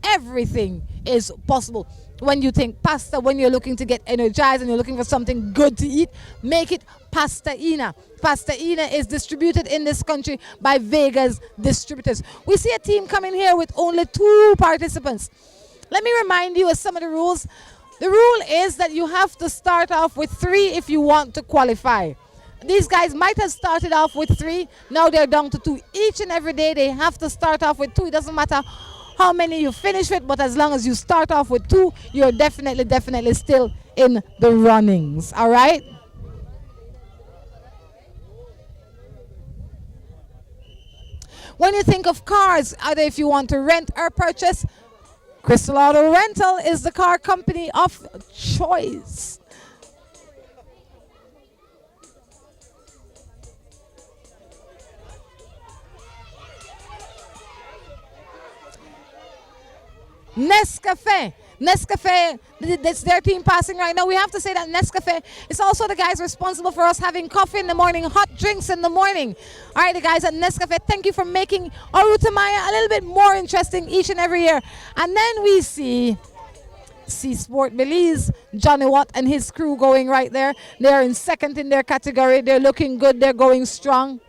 everything is possible. When you think pasta, when you're looking to get energized and you're looking for something good to eat, make it Pasta Ina. Pasta Ina is distributed in this country by Vega's distributors. We see a team coming here with only 2 participants. Let me remind you of some of the rules. The rule is that you have to start off with 3 if you want to qualify. These guys might have started off with 3, now they're down to 2. Each and every day they have to start off with 2. It doesn't matter how many you finish with, but as long as you start off with 2, you're definitely still in the runnings, all right? When you think of cars, either if you want to rent or purchase, Crystal Auto Rental is the car company of choice. Nescafe. Nescafe, that's their team passing right now. We have to say that Nescafe is also the guys responsible for us having coffee in the morning, hot drinks in the morning. All right, the guys at Nescafe, thank you for making our Ruta Maya a little bit more interesting each and every year. And then we see Sport Belize, Johnny Watt and his crew going right there. They're in second in their category. They're looking good. They're going strong.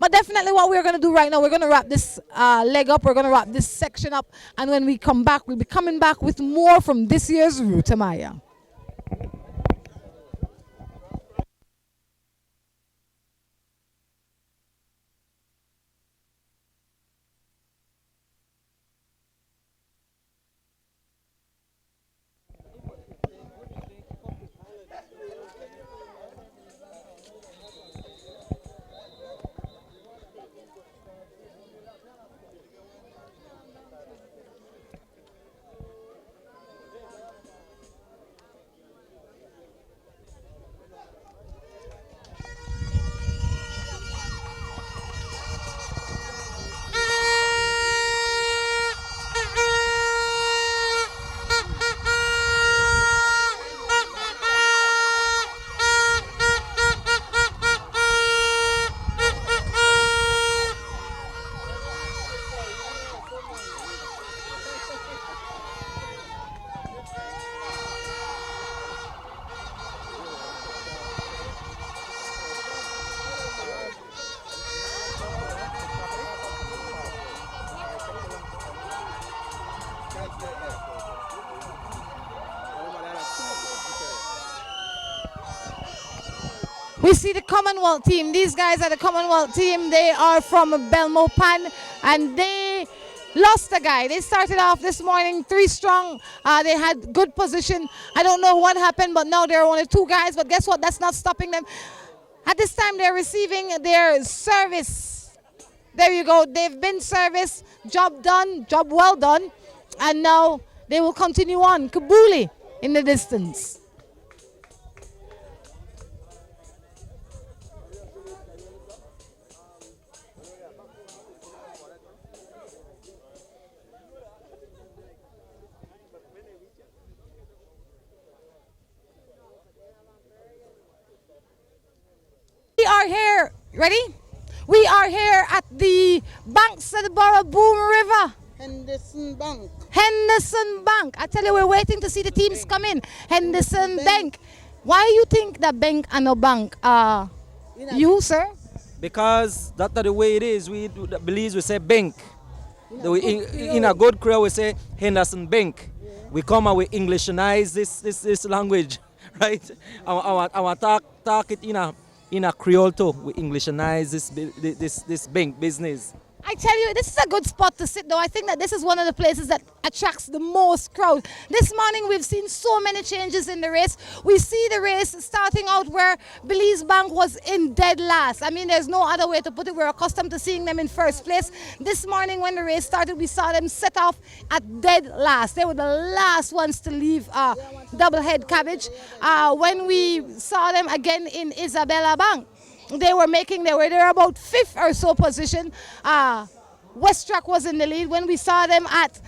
But definitely what we're going to do right now, we're going to wrap this leg up, we're going to wrap this section up, and when we come back, we'll be coming back with more from this year's Ruta Maya. We see the Commonwealth team. These guys are the Commonwealth team. They are from Belmopan, and they lost a guy. They started off this morning 3 strong. They had good position. I don't know what happened, but now there are only 2 guys. But guess what? That's not stopping them. At this time, they're receiving their service. There you go. They've been serviced. Job done. Job well done. And now they will continue on. Kabuli in the distance. We are here, ready? We are here at the banks of the Burrell Boom River. Henderson Bank. Henderson Bank. I tell you, we're waiting to see the teams come in. Henderson Bank. Why you think the bank and no bank? You, sir? Because that's the way it is. We do Belize, we say bank. In a good Creole, we say Henderson Bank. Yeah. We come and we Englishanize this language, right? I want talk it in a Creole too. We Englishanize this bank business. I tell you, this is a good spot to sit though. I think that this is one of the places that attracts the most crowd. This morning we've seen so many changes in the race. We see the race starting out where Belize Bank was in dead last. I mean, there's no other way to put it. We're accustomed to seeing them in first place. This morning when the race started, we saw them set off at dead last. They were the last ones to leave Double Head Cabbage. When we saw them again in Isabella Bank, they were making their way. They were about 5th or so position. Westtrack was in the lead. When we saw them at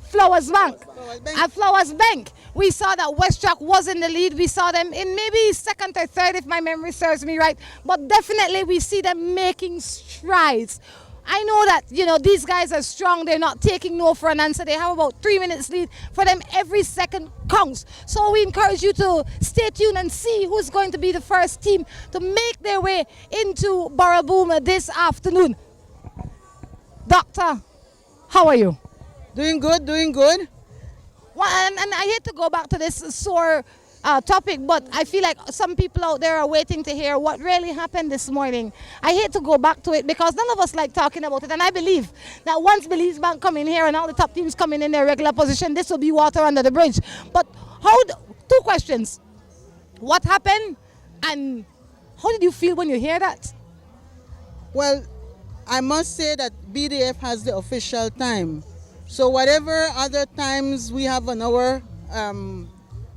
Flowers Bank, we saw that Westtrack was in the lead. We saw them in maybe 2nd or 3rd, if my memory serves me right. But definitely we see them making strides. I know that, these guys are strong. They're not taking no for an answer. They have about 3 minutes lead. For them, every second counts. So we encourage you to stay tuned and see who's going to be the first team to make their way into Burrell Boom this afternoon. Doctor, how are you? Doing good, doing good. Well, and I hate to go back to this sore topic, but I feel like some people out there are waiting to hear what really happened this morning. I hate to go back to it because none of us like talking about it, and I believe that once Belize Bank come in here and all the top teams come in their regular position, this will be water under the bridge. But 2 questions. What happened and how did you feel when you hear that? Well, I must say that BDF has the official time. So whatever other times we have on our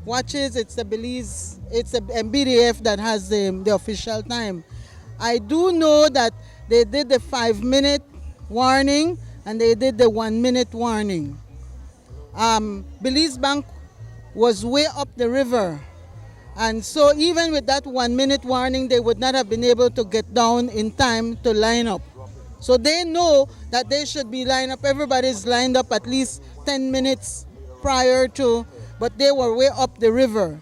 watches, it's the Belize, it's the BDF that has the official time. I do know that they did the 5-minute warning and they did the 1-minute warning. Belize Bank was way up the river, and so even with that 1-minute warning, they would not have been able to get down in time to line up. So they know that they should be lined up. Everybody's lined up at least 10 minutes prior to, but they were way up the river.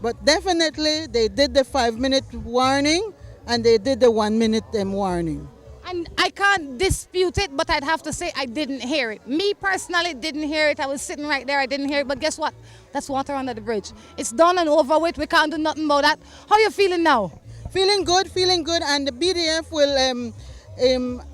But definitely they did the 5-minute warning and they did the 1-minute warning. And I can't dispute it, but I'd have to say I didn't hear it. Me personally didn't hear it. I was sitting right there, I didn't hear it. But guess what? That's water under the bridge. It's done and over with. We can't do nothing about that. How are you feeling now? Feeling good, feeling good. And the BDF will,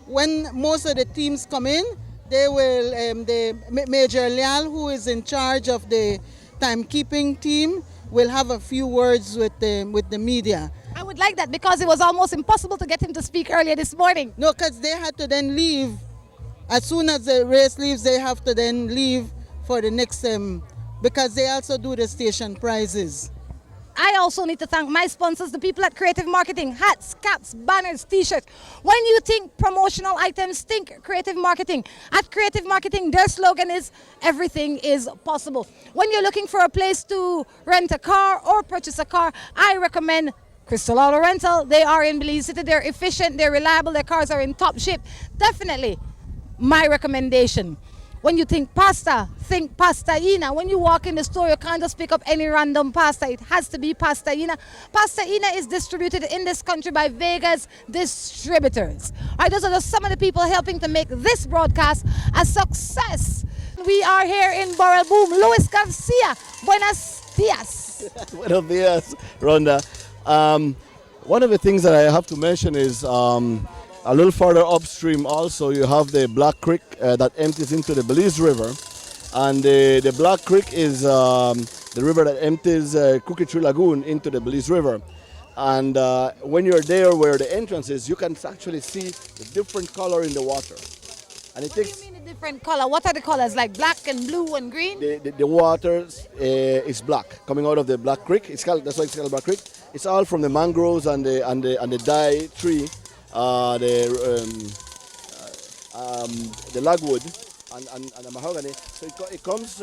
when most of the teams come in, they will, the Major Leal, who is in charge of the timekeeping team, will have a few words with the media. I would like that because it was almost impossible to get him to speak earlier this morning. No, because they had to then leave. As soon as the race leaves, they have to then leave for the next, because they also do the station prizes. I also need to thank my sponsors, the people at Creative Marketing, hats, caps, banners, t-shirts. When you think promotional items, think Creative Marketing. At Creative Marketing, their slogan is, everything is possible. When you're looking for a place to rent a car or purchase a car, I recommend Crystal Auto Rental. They are in Belize City. They're efficient, they're reliable, their cars are in top shape. Definitely my recommendation. When you think pasta, think Pasta Ina. When you walk in the store, you can't just pick up any random pasta. It has to be Pasta Ina. Pasta Ina is distributed in this country by Vega's distributors. All right, those are just some of the people helping to make this broadcast a success. We are here in Burrell Boom. Luis Garcia, buenos dias. Buenos dias, Rhonda. One of the things that I have to mention is a little farther upstream also you have the Black Creek that empties into the Belize River. And the Black Creek is the river that empties Cookie Tree Lagoon into the Belize River. And when you're there where the entrance is, you can actually see the different color in the water. And it takes. What do you mean a different color? What are the colors? Like black and blue and green? The water is black coming out of the Black Creek. That's why it's called Black Creek. It's all from the mangroves and the dye tree, the lagwood and the mahogany. So it comes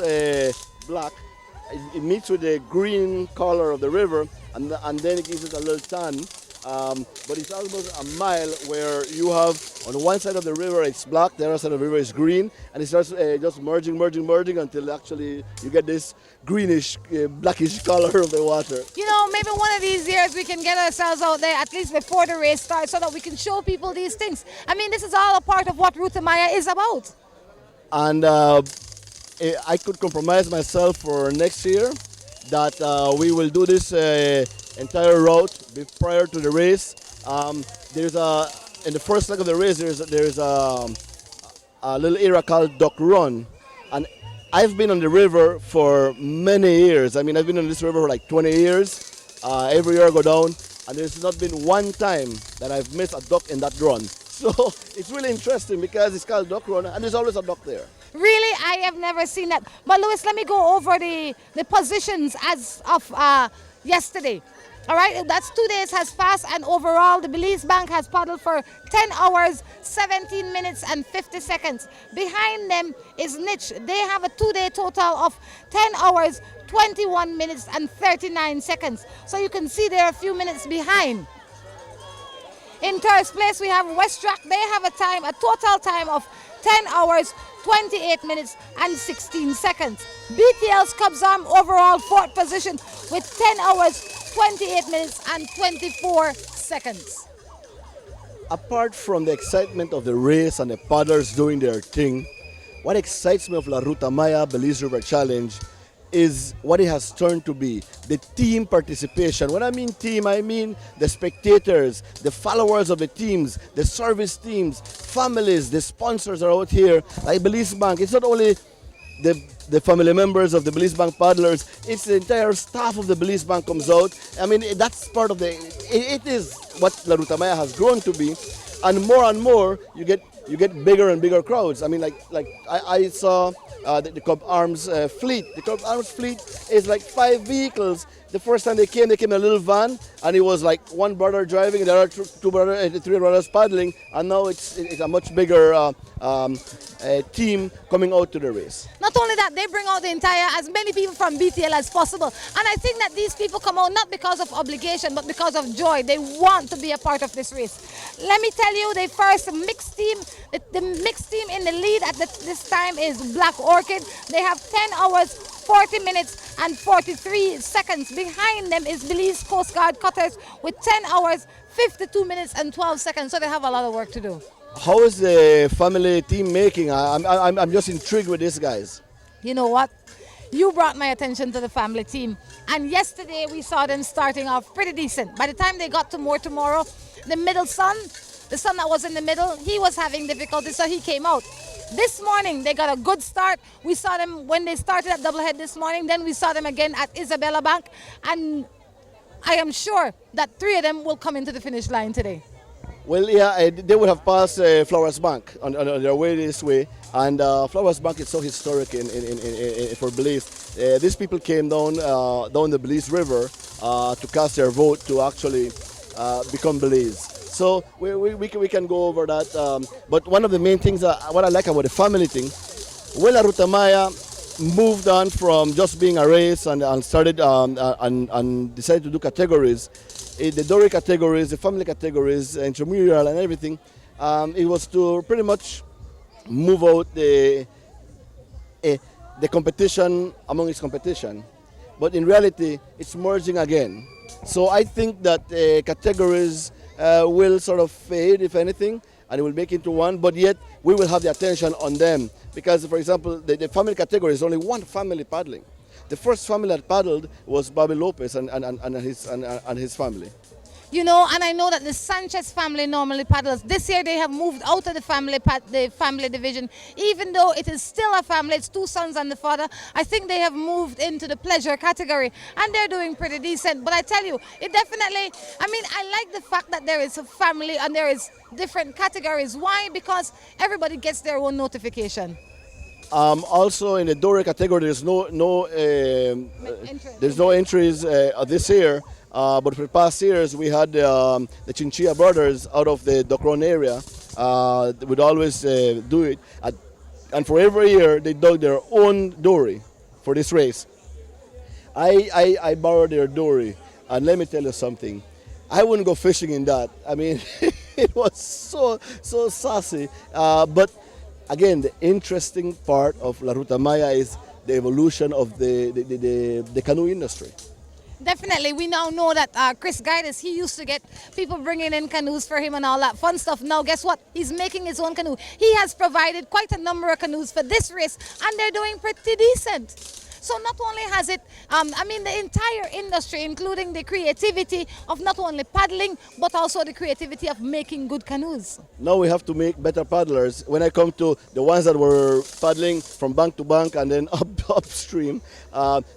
black. It meets with the green color of the river, and then it gives it a little tan. But it's almost a mile where you have on one side of the river it's black, the other side of the river is green, and it starts just merging until actually you get this greenish, blackish color of the water. You know, maybe one of these years we can get ourselves out there at least before the race starts so that we can show people these things. I mean, this is all a part of what Ruta Maya is about. And I could compromise myself for next year that we will do this entire route prior to the race. There's in the first leg of the race there's a little area called Duck Run, and I've been on the river for many years. I mean, I've been on this river for like 20 years. Every year I go down, and there's not been one time that I've missed a duck in that run. So it's really interesting because it's called Duck Run, and there's always a duck there. Really, I have never seen that. But Louis, let me go over the positions as of yesterday. All right, that's 2 days has passed, and overall the Belize Bank has paddled for 10 hours, 17 minutes and 50 seconds. Behind them is Niche. They have a 2-day total of 10 hours, 21 minutes and 39 seconds. So you can see they're a few minutes behind. In third place, we have West Track. They have a total time of 10 hours, 28 minutes and 16 seconds. BTL's Cubs Arm overall fourth position with 10 hours, 28 minutes and 24 seconds. Apart from the excitement of the race and the paddlers doing their thing, what excites me of La Ruta Maya Belize River Challenge is what it has turned to be, the team participation. When I mean team, I mean the spectators, the followers of the teams, the service teams, families, the sponsors are out here, like Belize Bank. It's not only the family members of the Belize Bank paddlers, it's the entire staff of the Belize Bank comes out. I mean, that's part of it is what La Ruta Maya has grown to be, and more you get bigger and bigger crowds. I mean, I saw the Cub Arms fleet. The Cub Arms fleet is like 5 vehicles. The first time they came in a little van, and it was like one brother driving, and the other three brothers paddling, and now it's a much bigger team coming out to the race. Not only that, they bring out as many people from BTL as possible. And I think that these people come out not because of obligation, but because of joy. They want to be a part of this race. Let me tell you, the first mixed team, the mixed team in the lead at this time is Black Orchid. They have 10 hours, 40 minutes and 43 seconds. Behind them is Belize Coast Guard Cutters with 10 hours, 52 minutes and 12 seconds. So they have a lot of work to do. How is the family team making? I'm just intrigued with these guys. You know what? You brought my attention to the family team. And yesterday we saw them starting off pretty decent. By the time they got to More Tomorrow, the middle son, the son that was in the middle, he was having difficulty, so he came out. This morning, they got a good start. We saw them when they started at Double Head this morning. Then we saw them again at Isabella Bank. And I am sure that 3 of them will come into the finish line today. Well, yeah, they would have passed Flowers Bank on their way this way. And Flowers Bank is so historic for Belize. These people came down the Belize River to cast their vote to actually become Belize. So we can go over that. But one of the main things, what I like about the family thing, La Ruta Maya moved on from just being a race and started and decided to do categories. The Dory categories, the family categories, intramural and everything. It was to pretty much move out the competition among its competition. But in reality, it's merging again. So I think that categories will sort of fade, if anything, and it will make into one, but yet we will have the attention on them. Because, for example, the family category is only one family paddling. The first family that paddled was Bobby Lopez and his family. You know, and I know that the Sanchez family normally paddles. This year they have moved out of the family division. Even though it is still a family, it's two sons and the father, I think they have moved into the pleasure category and they're doing pretty decent. But I tell you, it definitely, I mean, I like the fact that there is a family and there is different categories. Why? Because everybody gets their own notification. Also in the Dory category, there's no entries this year. But for the past years, we had the Chinchilla brothers out of the Docron area would always do it. And for every year, they dug their own dory for this race. I borrowed their dory, and let me tell you something. I wouldn't go fishing in that. I mean, it was so sassy. But again, the interesting part of La Ruta Maya is the evolution of the canoe industry. Definitely, we now know that Chris Guides, he used to get people bringing in canoes for him and all that fun stuff. Now, guess what? He's making his own canoe. He has provided quite a number of canoes for this race, and they're doing pretty decent. So not only has it, I mean, the entire industry, including the creativity of not only paddling, but also the creativity of making good canoes. Now we have to make better paddlers. When I come to the ones that were paddling from bank to bank and then upstream,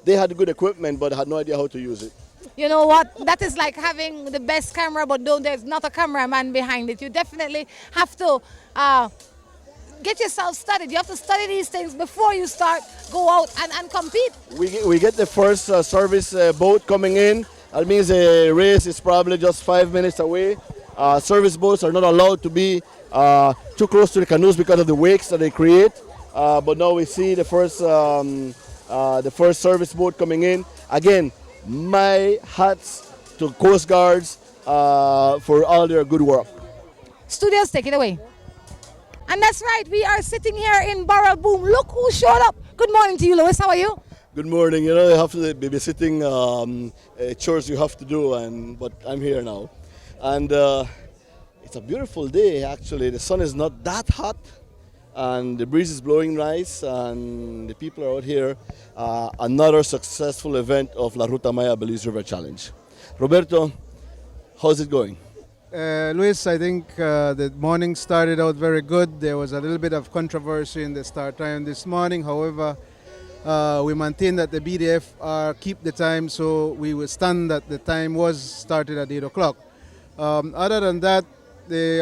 they had good equipment but had no idea how to use it. You know what? That is like having the best camera, but there's not a cameraman behind it. You definitely have to get yourself studied. You have to study these things before you go out and compete. We get the first service boat coming in. That means the race is probably just 5 minutes away. Service boats are not allowed to be too close to the canoes because of the wakes that they create. But now we see the first service boat coming in. Again, my hats to Coast Guards for all their good work. Studios, take it away. And that's right, we are sitting here in Burrell Boom. Look who showed up. Good morning to you, Louis. How are you? Good morning. You know, you have to be sitting chores you have to do, but I'm here now. And it's a beautiful day, actually. The sun is not that hot, and the breeze is blowing nice, and the people are out here. Another successful event of La Ruta Maya Belize River Challenge. Roberto, how's it going? Luis, I think the morning started out very good. There was a little bit of controversy in the start time this morning. However, we maintain that the BDF keep the time, so we will stand that the time was started at 8 o'clock. Other than that,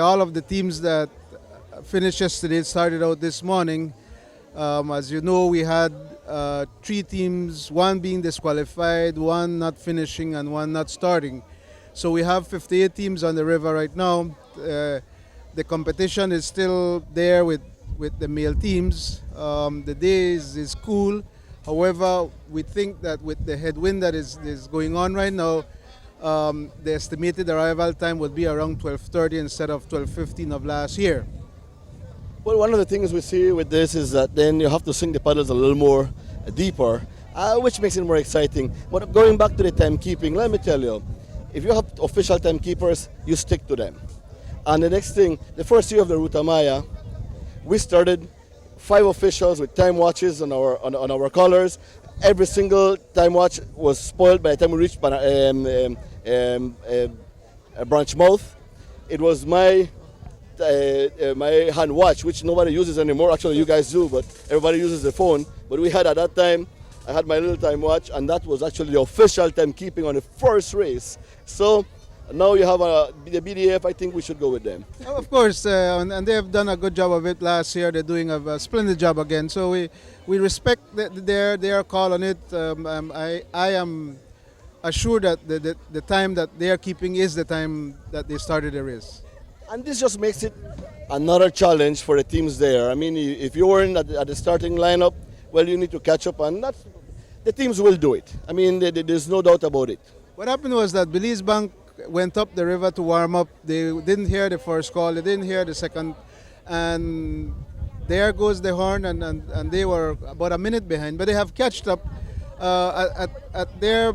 all of the teams that finished yesterday started out this morning. As you know, we had 3 teams, one being disqualified, one not finishing, and one not starting. So we have 58 teams on the river right now. The competition is still there with the male teams. The day is cool. However, we think that with the headwind that is going on right now, the estimated arrival time would be around 12:30 instead of 12:15 of last year. Well, one of the things we see with this is that then you have to sink the paddles a little more deeper, which makes it more exciting. But going back to the timekeeping, let me tell you, if you have official timekeepers, you stick to them. And the next thing, the first year of the Ruta Maya, we started 5 officials with time watches on our colors. Every single time watch was spoiled by the time we reached branch mouth. It was my hand watch, which nobody uses anymore. Actually, you guys do, but everybody uses the phone. But we had at that time, I had my little time watch, and that was actually the official timekeeping on the first race. So now you have the BDF, I think we should go with them. Of course, and they have done a good job of it last year. They're doing a splendid job again. So we respect their call on it. I am assured that the time that they are keeping is the time that they started the race. And this just makes it another challenge for the teams there. I mean, if you weren't at the starting lineup, well, you need to catch up, and the teams will do it. I mean, there's no doubt about it. What happened was that Belize Bank went up the river to warm up. They didn't hear the first call, they didn't hear the second, and there goes the horn, and they were about a minute behind. But they have catched up at their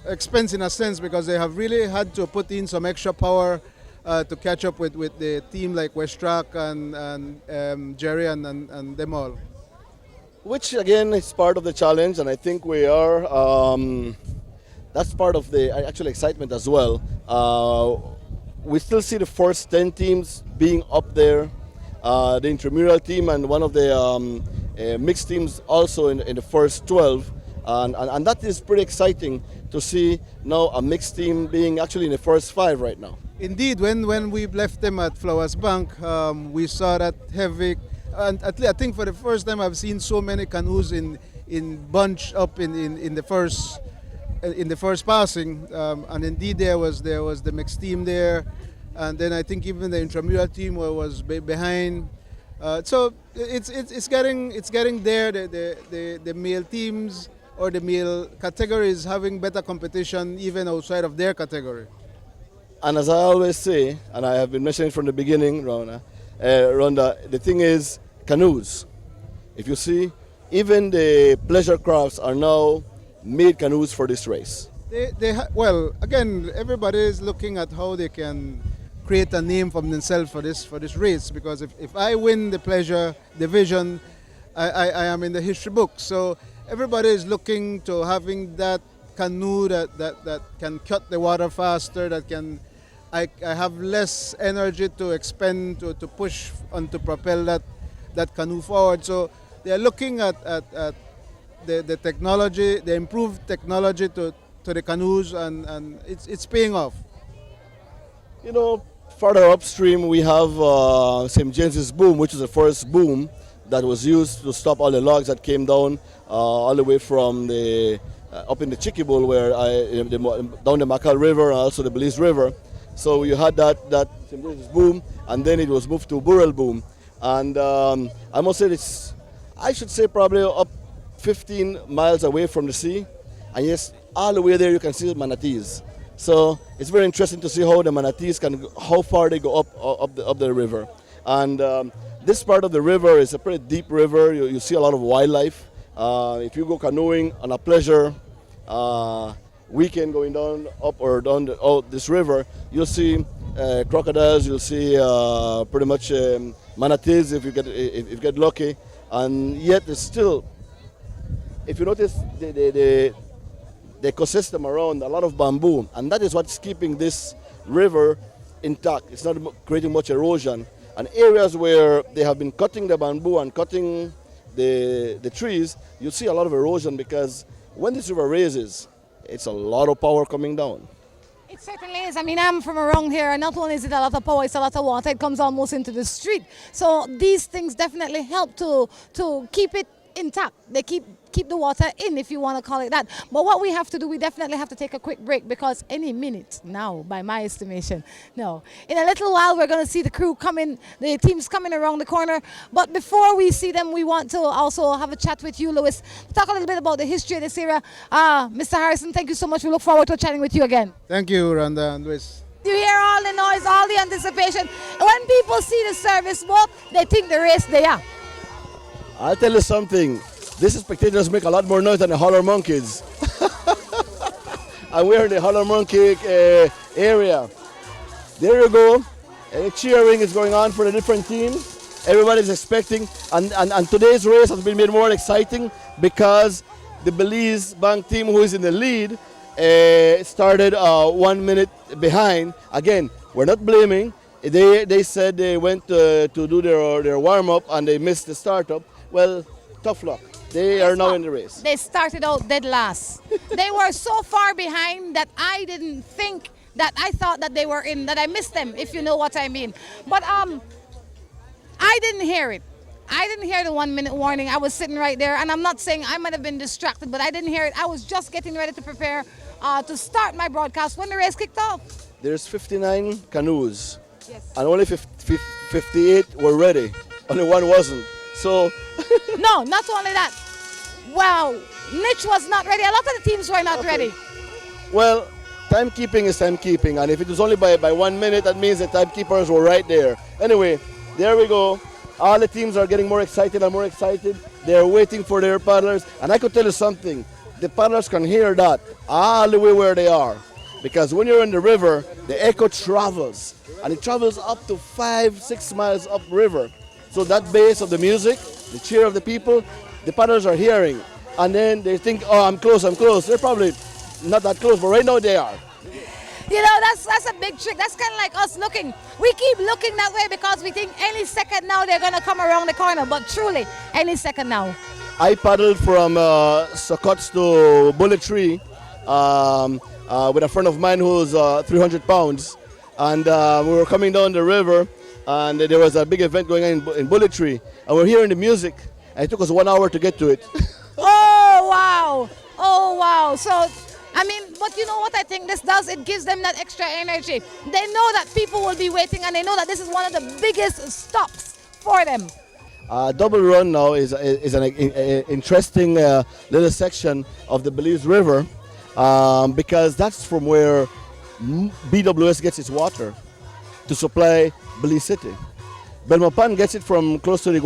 expense in a sense, because they have really had to put in some extra power to catch up with the team like West Track and Jerry and them all. which again is part of the challenge, and I think we are. That's part of the actual excitement as well. We still see the first 10 teams being up there, the intramural team and one of the mixed teams also in the first 12, and that is pretty exciting to see now a mixed team being actually in the first 5 right now. Indeed, when we left them at Flowers Bank, we saw that heavy, and I think for the first time I've seen so many canoes in bunch up in the first passing, and indeed there was the mixed team there, and then I think even the intramural team was behind. So it's getting there. The male teams or the male category is having better competition even outside of their category. And as I always say, and I have been mentioning from the beginning, Rhonda, the thing is canoes. If you see, even the pleasure crafts are now made canoes for this race. Well, again, everybody is looking at how they can create a name for themselves for this race, because if I win the pleasure division, I am in the history book. So everybody is looking to having that canoe that can cut the water faster, that can I have less energy to expend to push and to propel that canoe forward. So they are looking at the technology, the improved technology to the canoes, and it's paying off. You know, further upstream we have St. James's boom, which is the first boom that was used to stop all the logs that came down all the way from the up in the Chicky Bowl, where down the Macal River and also the Belize River. So you had that St. James's boom, and then it was moved to Burrell Boom, and I must say I should say probably up 15 miles away from the sea, and yes, all the way there you can see manatees. So it's very interesting to see how the manatees how far they go up the river. And this part of the river is a pretty deep river. You see a lot of wildlife. If you go canoeing on a pleasure weekend going down this river, you'll see crocodiles. You'll see pretty much manatees if you get lucky. And yet it's still, if you notice the ecosystem around, a lot of bamboo, and that is what's keeping this river intact. It's not creating much erosion. And areas where they have been cutting the bamboo and cutting the trees, you see a lot of erosion, because when this river raises, it's a lot of power coming down. It certainly is. I mean, I'm from around here, and not only is it a lot of power, it's a lot of water. It comes almost into the street. So these things definitely help to keep it intact. They keep the water in, if you want to call it that. But what we have to do, we definitely have to take a quick break, because any minute now, by my estimation, no. In a little while, we're going to see the crew coming, the teams coming around the corner. But before we see them, we want to also have a chat with you, Lewis. Talk a little bit about the history of this area. Mr. Harrison, thank you so much. We look forward to chatting with you again. Thank you, Rhonda and Lewis. You hear all the noise, all the anticipation. When people see the service boat, they think the race they are. I'll tell you something. These spectators make a lot more noise than the holler monkeys. And we're in the holler monkey area. There you go. Cheering is going on for the different teams. Everybody's expecting. And today's race has been made more exciting because the Belize Bank team, who is in the lead, started 1 minute behind. Again, we're not blaming. They said they went to do their warm-up and they missed the startup. Well, tough luck. They are now in the race. They started out dead last. They were so far behind that I didn't think that I thought that they were in, that I missed them, if you know what I mean. But I didn't hear it. I didn't hear the 1 minute warning. I was sitting right there, and I'm not saying I might have been distracted, but I didn't hear it. I was just getting ready to prepare to start my broadcast when the race kicked off. There's 59 canoes, yes, and only 58 were ready. Only one wasn't. So no, not only that. Wow, Niche was not ready. A lot of the teams were not ready. Well, timekeeping is timekeeping, and if it was only by 1 minute, that means the timekeepers were right there. Anyway, there we go. All the teams are getting more excited and more excited. They're waiting for their paddlers, and I could tell you something. The paddlers can hear that all the way where they are, because when you're in the river, the echo travels, and it travels up to 5-6 miles upriver. So that bass of the music, the cheer of the people, the paddlers are hearing, and then they think, oh, I'm close, I'm close. They're probably not that close, but right now they are. You know, that's a big trick. That's kind of like us looking. We keep looking that way because we think any second now they're going to come around the corner. But truly, any second now. I paddled from Sokots to Bullet Tree with a friend of mine who's 300 pounds. And we were coming down the river, and there was a big event going on in Bullet Tree. And we're hearing the music, and it took us 1 hour to get to it. Oh, wow. Oh, wow. So, I mean, but you know what I think this does? It gives them that extra energy. They know that people will be waiting, and they know that this is one of the biggest stops for them. Double Run now is an interesting little section of the Belize River because that's from where BWS gets its water to supply Belize City. Belmopan gets it from close to the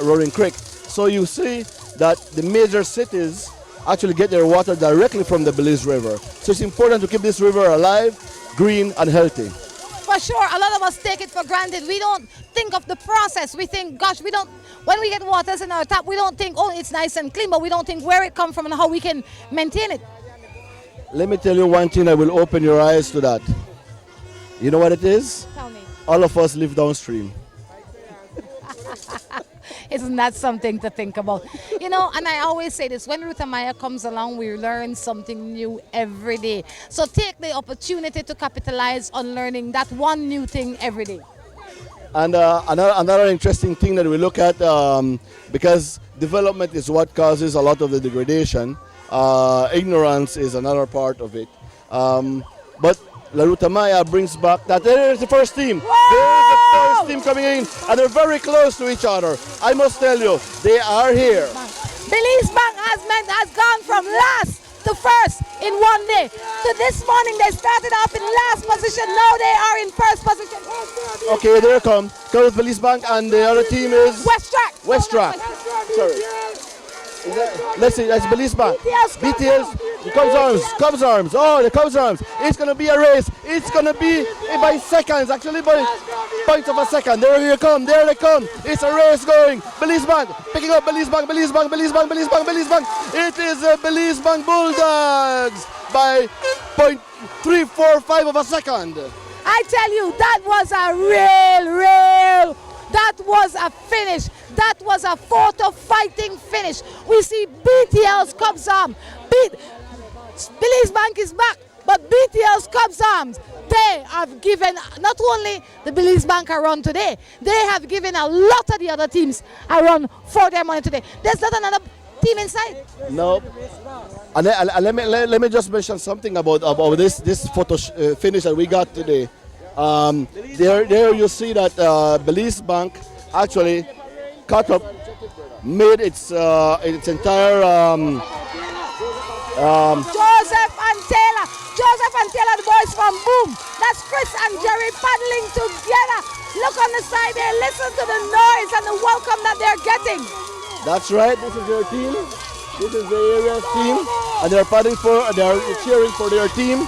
Roaring Creek. So you see that the major cities actually get their water directly from the Belize River. So it's important to keep this river alive, green and healthy. For sure, a lot of us take it for granted. We don't think of the process. We think, gosh, when we get waters in our tap, we don't think, oh, it's nice and clean, but we don't think where it comes from and how we can maintain it. Let me tell you one thing that will open your eyes to that. You know what it is? Tell me. All of us live downstream. Isn't that something to think about? You know, and I always say this, when Ruta Maya comes along, we learn something new every day. So take the opportunity to capitalize on learning that one new thing every day. And another interesting thing that we look at, because development is what causes a lot of the degradation, ignorance is another part of it. But La Ruta Maya brings back that there is the first team. Whoa! There is the first team coming in, and they're very close to each other. I must tell you, they are here. Belize Bank has gone from last to first in one day. So this morning they started off in last position, now they are in first position. Okay, there come. Comes Belize Bank, and the other team is West Track. Sorry. Let's see, that's Belize Bank. BTS, the Cubs Arms. Oh, the Cubs Arms. It's going to be a race. It's going to be by seconds, actually by points of a second. There they come. It's a race going. Belize Bank, picking up Belize Bank. It is Belize Bank Bulldogs by 0.345 of a second. I tell you, that was a that was a finish. That was a photo fighting finish. We see BTL's Cubs Arm. Belize Bank is back, but BTL's Cubs Arms, they have given not only the Belize Bank a run today, they have given a lot of the other teams a run for their money today. There's not another team inside. No. And let me just mention something about this photo finish that we got today. There you see that Belize Bank actually cut up, made its entire Joseph and Taylor, the boys from Boom. That's Chris and Jerry paddling together. Look on the side there, listen to the noise and the welcome that they're getting. That's right, this is their team. This is the area's team, and they're cheering for their team,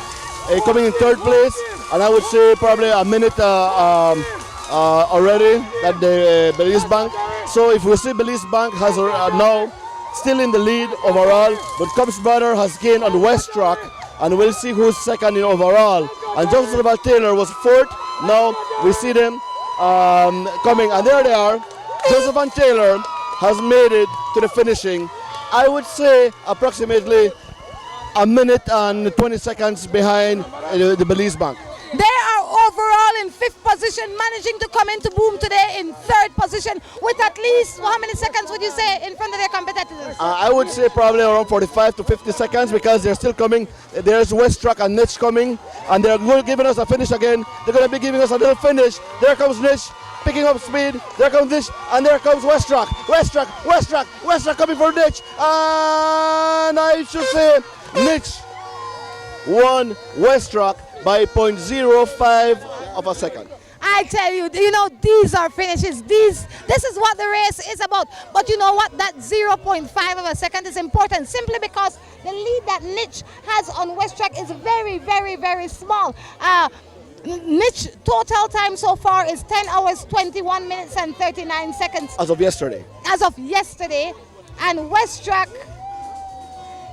coming in third place. And I would say probably a minute already that the Belize Bank. So if we see Belize Bank has now still in the lead overall, but Cubs Brother has gained on the West Track, and we'll see who's second in overall. And Joseph Taylor was fourth. Now we see them coming, and there they are. Joseph and Taylor has made it to the finishing. I would say approximately a minute and 20 seconds behind the Belize Bank. They are overall in fifth position, managing to come into Boom today in third position with at least, how many seconds would you say, in front of their competitors? I would say probably around 45 to 50 seconds because they're still coming. There's West Track and Niche coming, and they're giving us a finish again. They're going to be giving us a little finish. There comes Niche, picking up speed. There comes Niche, and there comes West Track coming for Niche. And I should say Niche won West Track by 0.05 of a second. I tell you, these are finishes. This is what the race is about. But you know what? That 0.5 of a second is important simply because the lead that Niche has on West Track is very, very, very small. Niche total time so far is 10 hours, 21 minutes and 39 seconds. As of yesterday. and West Track,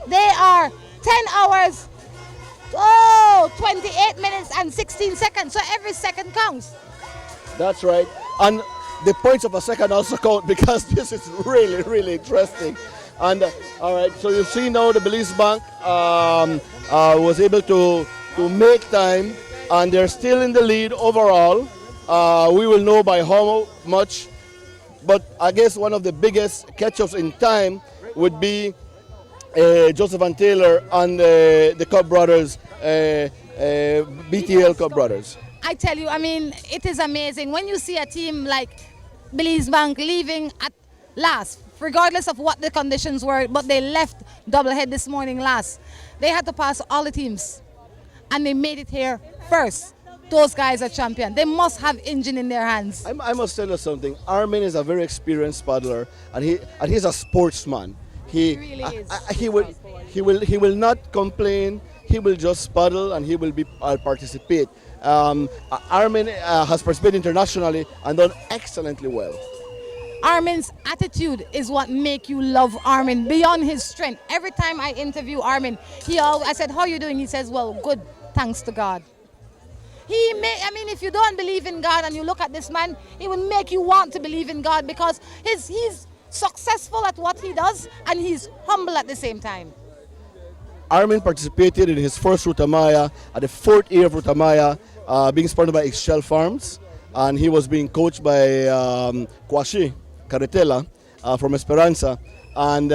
they are 10 hours, 28 minutes and 16 seconds. So every second counts. That's right. And the points of a second also count because this is really, really interesting. And all right, so you see now the Belize Bank was able to make time, and they're still in the lead overall. We will know by how much, but I guess one of the biggest catch-ups in time would be Joseph and Taylor and the Cub brothers, BTL Cub brothers. I tell you, I mean, it is amazing when you see a team like Belize Bank leaving at last, regardless of what the conditions were, but they left Double Head this morning last. They had to pass all the teams, and they made it here first. Those guys are champion. They must have engine in their hands. I must tell you something. Armin is a very experienced paddler, and he's a sportsman. He really is. He will not complain. He will just paddle, and he will participate. Armin has participated internationally and done excellently well. Armin's attitude is what make you love Armin beyond his strength. Every time I interview Armin, I said, how are you doing? He says, well, good, thanks to God. I mean, if you don't believe in God and you look at this man, he will make you want to believe in God because he's successful at what he does and he's humble at the same time. Armin participated in his first Ruta Maya at the 4th year of Ruta Maya, being sponsored by Excel Farms, and he was being coached by Kwashi Carretela from Esperanza, and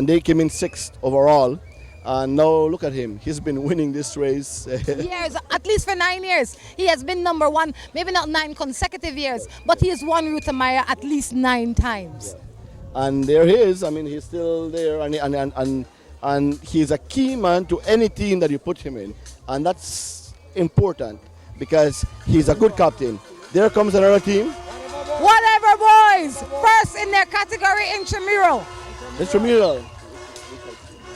they came in 6th overall. And now look at him. He's been winning this race. Years, at least for 9 years. He has been number one, maybe not 9 consecutive years, but he has won Ruta Maya at least 9 times. And there he is. I mean, he's still there, and he's a key man to any team that you put him in. And that's important because he's a good captain. There comes another team. Whatever boys, first in their category intramural. Intramural.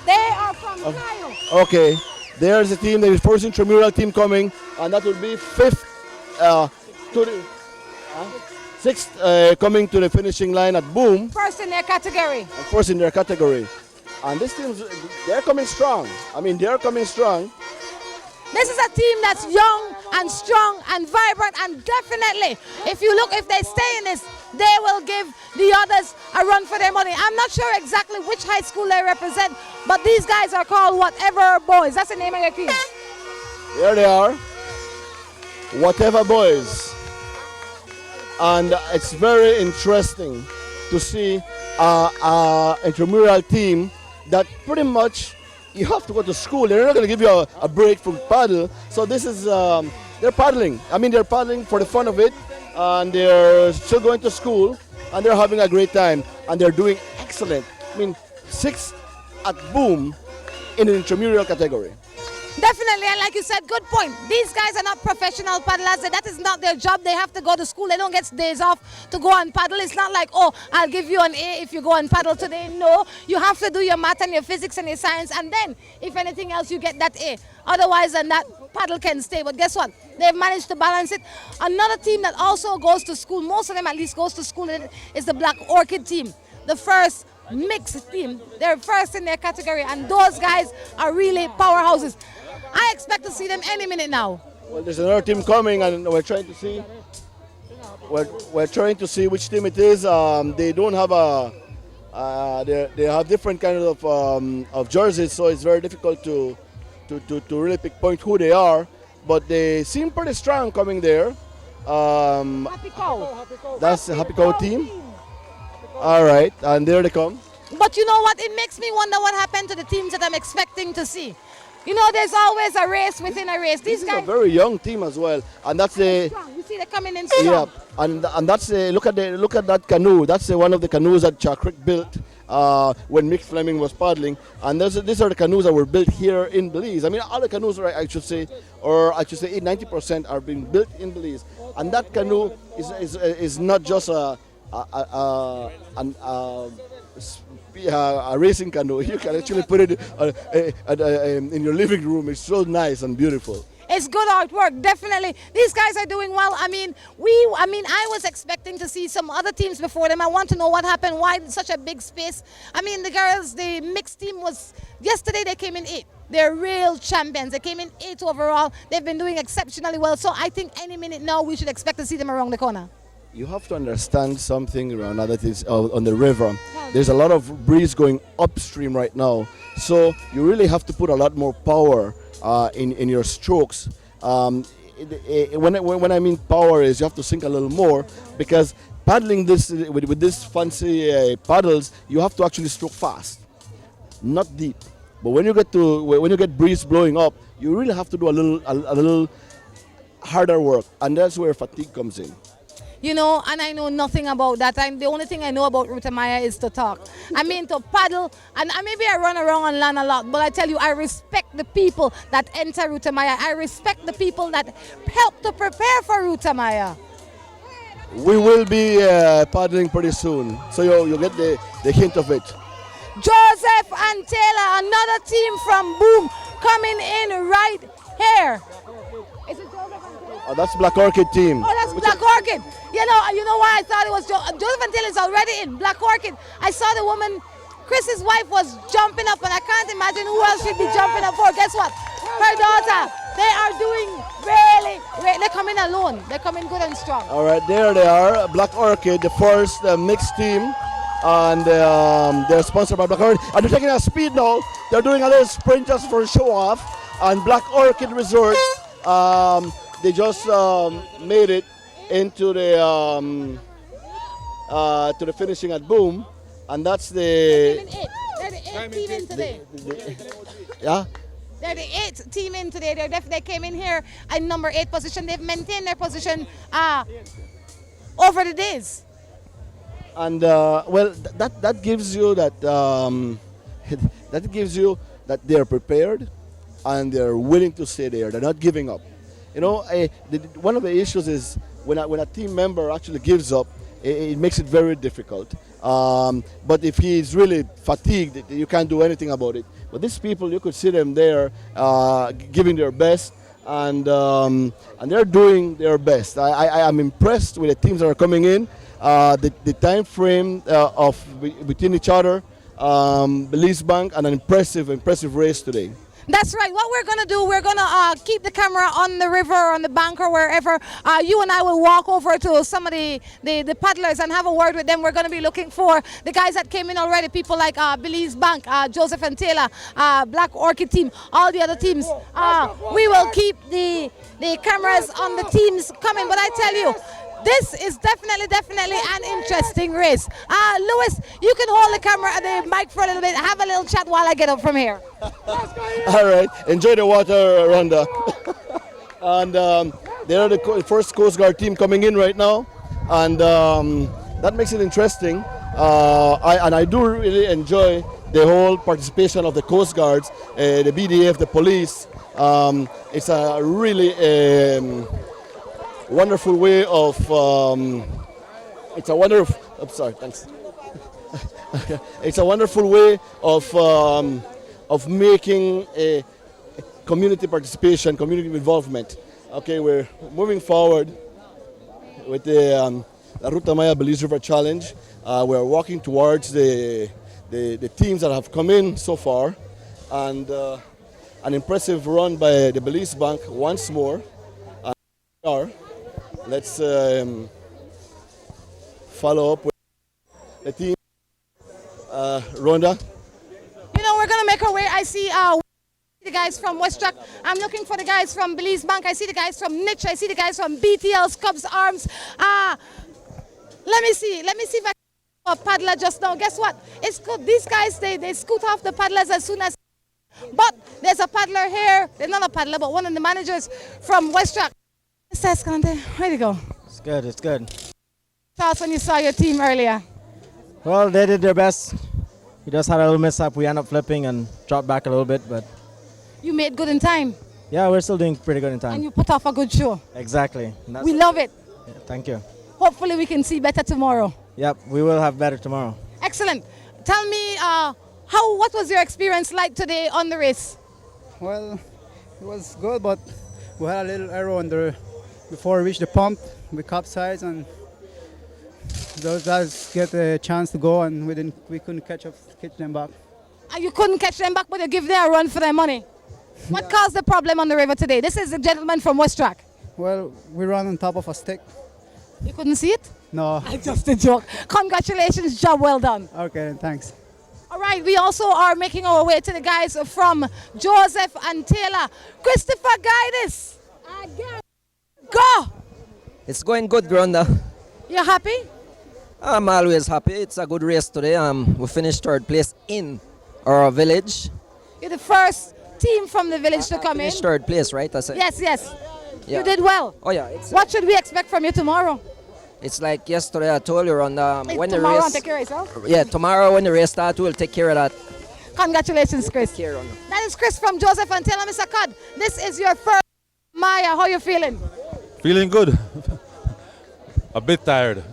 They are from Ohio. Okay, there's a team, there is first intramural team coming, and that will be 5th to the 6th coming to the finishing line at Boom. First in their category. First in their category. And this team's, they're coming strong. I mean, they're coming strong. This is a team that's young and strong and vibrant, and definitely, if they stay in this, they will give the others a run for their money. I'm not sure exactly which high school they represent, but these guys are called Whatever Boys. That's the name of your team. Here they are, Whatever Boys. And it's very interesting to see an intramural team that pretty much you have to go to school. They're not going to give you a break from paddle. So this is, they're paddling. I mean, they're paddling for the fun of it. And they're still going to school. And they're having a great time. And they're doing excellent. I mean, 6th at Boom in the intramural category. Definitely, and like you said, good point. These guys are not professional paddlers. That is not their job. They have to go to school. They don't get days off to go and paddle. It's not like, oh, I'll give you an A if you go and paddle today. No, you have to do your math and your physics and your science, and then, if anything else, you get that A. Otherwise than that, paddle can stay. But guess what? They've managed to balance it. Another team that also goes to school, most of them at least goes to school, is the Black Orchid team. The first mixed team. They're first in their category, and those guys are really powerhouses. I expect to see them any minute now. Well, there's another team coming, and we're trying to see. We're trying to see which team it is. They don't have they have different kinds of jerseys, so it's very difficult to really pinpoint who they are. But they seem pretty strong coming there. Happy Cow. That's the Happy Cow team. All right, and there they come. But you know what? It makes me wonder what happened to the teams that I'm expecting to see. You know, there's always a race within a race. These guys are a very young team as well, and that's you see, they're coming in strong. Yeah, and that's look at that canoe. That's one of the canoes that Chakrik built when Mick Fleming was paddling, and these are the canoes that were built here in Belize. I mean, all the canoes, I should say 90% are being built in Belize, and that canoe is not just a racing canoe. You can actually put it in your living room. It's so nice and beautiful. It's good artwork, definitely. These guys are doing well. I was expecting to see some other teams before them. I want to know what happened, why such a big space. The girls, the mixed team was, yesterday they came in 8th. They're real champions. They came in 8th overall. They've been doing exceptionally well. So I think any minute now we should expect to see them around the corner. You have to understand something, Rana, that is on the river. There's a lot of breeze going upstream right now. So you really have to put a lot more power in your strokes. When I mean power is you have to sink a little more, because paddling this with this fancy paddles, you have to actually stroke fast, not deep. But when you get breeze blowing up, you really have to do a little harder work, and that's where fatigue comes in. And I know nothing about that. The only thing I know about Ruta Maya is to talk. To paddle, and maybe I run around and learn a lot, but I tell you, I respect the people that enter Ruta Maya. I respect the people that help to prepare for Ruta Maya. We will be paddling pretty soon, so you get the hint of it. Joseph and Taylor, another team from Boom, coming in right here. Is it Joseph and Taylor? Oh, that's Black Orchid team. Oh, that's Black Orchid. You know why I thought it was Joseph and Taylor is already in Black Orchid. I saw the woman, Chris's wife, was jumping up, and I can't imagine who else she'd be jumping up for. Guess what? Her daughter. They are doing really great. They're coming alone. They're coming good and strong. All right, there they are. Black Orchid, the first mixed team. And they're sponsored by Black Orchid. And they're taking a speed now. They're doing a little sprint just for show off. And Black Orchid Resort, they just made it into the to the finishing at Boom, and that's the. They're the 8th team in today. Yeah. They're the 8th team in today. They came in here in number 8 position. They've maintained their position over the days. And that gives you that that gives you that they're prepared and they're willing to stay there. They're not giving up. One of the issues is when a team member actually gives up, it makes it very difficult. But if he's really fatigued, you can't do anything about it. But these people, you could see them there giving their best, and they're doing their best. I am impressed with the teams that are coming in. The time frame of between each other, Belize Bank, and an impressive race today. That's right. What we're going to do, we're going to keep the camera on the river, on the bank, or wherever. You and I will walk over to some of the paddlers and have a word with them. We're going to be looking for the guys that came in already, people like Belize Bank, Joseph and Taylor, Black Orchid team, all the other teams. We will keep the cameras on the teams coming, but I tell you, this is definitely an interesting race. Lewis, you can hold the camera, the mic for a little bit, have a little chat while I get up from here. All right, enjoy the water, Rhonda. And they're the first Coast Guard team coming in right now, and that makes it interesting. I do really enjoy the whole participation of the Coast Guards, the BDF, the police. It's a really wonderful way of it's a wonderful it's a wonderful way of making a community participation, community involvement. Okay, we're moving forward with the Ruta Maya Belize River Challenge. We're walking towards the teams that have come in so far, and an impressive run by the Belize Bank once more. Let's follow up with the team. Rhonda? We're going to make our way. I see the guys from Westtrack. I'm looking for the guys from Belize Bank. I see the guys from Niche. I see the guys from BTL, Cubs Arms. Let me see if I can a paddler just now. Guess what? It's good. These guys, they scoot off the paddlers as soon as. But there's a paddler here. There's not a paddler, but one of the managers from Westtrack. Mr. Escalante, where'd you go? It's good. Thoughts when you saw your team earlier? Well, they did their best. We just had a little mishap. We ended up flipping and dropped back a little bit, but... You made good in time. Yeah, we're still doing pretty good in time. And you put off a good show. Exactly. We love it. Yeah, thank you. Hopefully we can see better tomorrow. Yep, we will have better tomorrow. Excellent. Tell me, what was your experience like today on the race? Well, it was good, but We had a little error on before we reached the pump. We capsized and those guys get a chance to go, and we couldn't catch them back. You couldn't catch them back, but you give them a run for their money. What caused the problem on the river today? This is the gentleman from West Track. Well, we ran on top of a stick. You couldn't see it? No. Just a joke. Congratulations, job well done. Okay, thanks. All right, we also are making our way to the guys from Joseph and Taylor. Christopher, guide us. Go! It's going good, Granda. You happy? I'm always happy. It's a good race today. We finished third place in our village. You're the first team from the village to come in. Finished third place, right? I said. Yes, yes. Yeah. You did well. Oh yeah. What should we expect from you tomorrow? It's like yesterday I told you on when the tomorrow race. take care of yourself? Yeah, tomorrow when the race starts, we'll take care of that. Congratulations, Chris. That is Chris from Joseph and Taylor. Mr. Cud, this is your first Maya. How you feeling? Feeling good. A bit tired.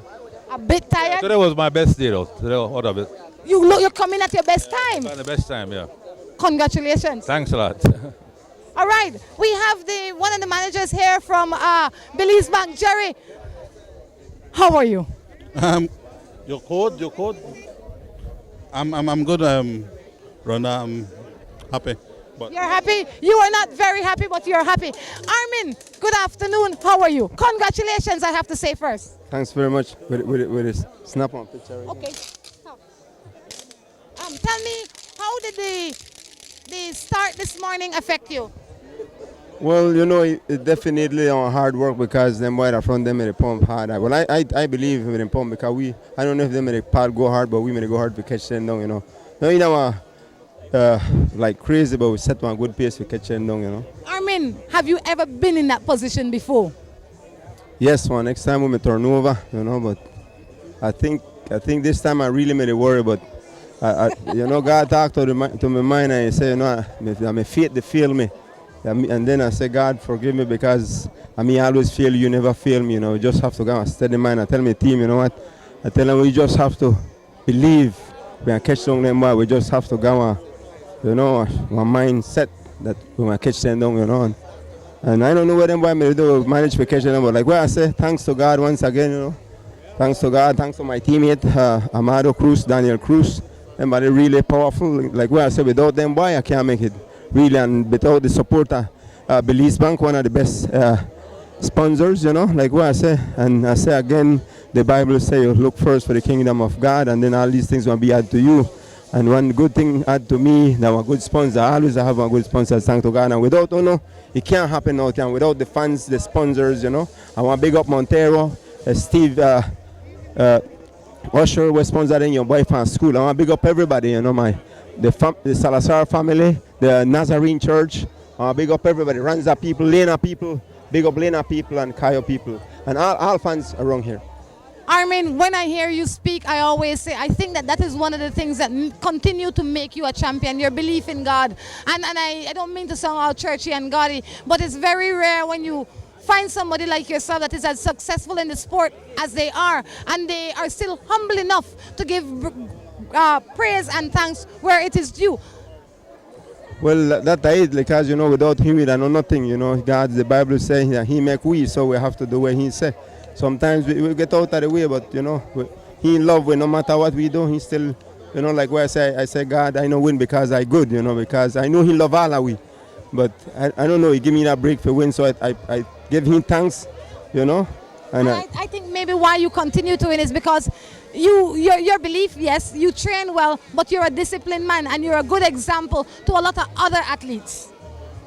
A bit tired? Today was my best day though. Today, what a bit. You're coming at your best time. The best time, yeah. Congratulations. Thanks a lot. All right, we have one of the managers here from Belize Bank, Jerry. How are you? Your code. I'm good. Rhonda, I'm happy. But You're happy? You are not very happy, but you're happy. Armin, good afternoon. How are you? Congratulations, I have to say first. Thanks very much. With this snap-on picture. Right Okay. Tell me, how did the start this morning affect you? Well, you know, it definitely on hard work because them boys are from them in the pump hard. Well, I believe in the pump because I don't know if them in the pad go hard, but we may go hard to catch them down, you know. No, you know, like crazy, but we set one good pace to catch them down, you know. Armin, have you ever been in that position before? Yes, one next time we may turn over, you know, but I think this time I really made it worry, but you know, God talked to my mind and he said, you know, I'm faith to fail me. And then I said, God, forgive me because I always fail you, never fail me, you know. You just have to go and steady mind. I tell my team, you know what? I tell them we just have to believe we can catch them down. We just have to go and, you know, my mind set that we can catch them down, you know. And I don't know what them boy may do, manage to catch them, but like what I say, thanks to God once again, you know. Thanks to God, thanks to my teammate, Amado Cruz, Daniel Cruz. Them body really powerful. Like what I said, without them boy, I can't make it. Really, and without the support of Belize Bank, one of the best sponsors, you know, like what I say. And I say again, the Bible says you look first for the kingdom of God, and then all these things will be added to you. And one good thing add to me, that I'm a good sponsor. I always have a good sponsor, thanks to God. And without, you know, it can't happen out here. Without the fans, the sponsors, you know. I want to big up Montero, Steve, Usher was sponsoring your boy from school. I want to big up everybody, you know, the Salazar family, the Nazarene Church. I want to big up everybody, Ranza people, Lena people, big up Lena people and Kayo people, and all fans around here. Armin, when I hear you speak, I always say, I think that is one of the things that continue to make you a champion, your belief in God. And I don't mean to sound all churchy and gaudy, but it's very rare when you find somebody like yourself that is as successful in the sport as they are, and they are still humble enough to give praise and thanks where it is due. Well, that is because, you know, without him we don't know nothing, you know. God, the Bible says that he make we, so we have to do what he say. Sometimes we get out of the way, but, you know, he in love with no matter what we do, he still, you know, like where I say, God, I know win because I good, you know, because I know he love all of we. But I don't know, he give me that break for win, so I give him thanks, you know. And I think maybe why you continue to win is because your belief, yes, you train well, but you're a disciplined man and you're a good example to a lot of other athletes.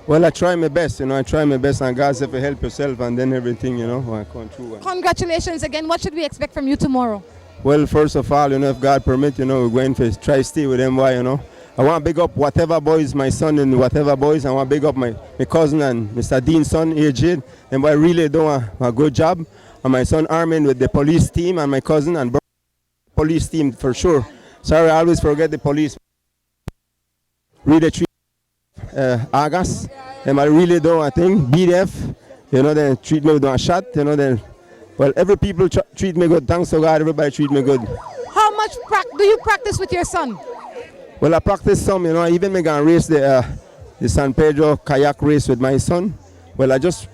Well, I try my best, you know, and God said, help yourself, and then everything, you know, I come through. Congratulations again. What should we expect from you tomorrow? Well, first of all, you know, if God permit, you know, we're going to try stay with them, you know. I want to big up whatever boys, my son and whatever boys. I want to big up my cousin and Mr. Dean's son, AJ. And I really doing a good job. And my son Armin with the police team, and my cousin and police team for sure. Sorry, I always forget the police. Really treat August. And I really do, I think, BDF, you know, they treat me with a shot, you know, then, well, every people treat me good. Thanks to God, everybody treat me good. How much do you practice with your son? Well, I practice some, you know, I even make a race the San Pedro kayak race with my son. Well, I just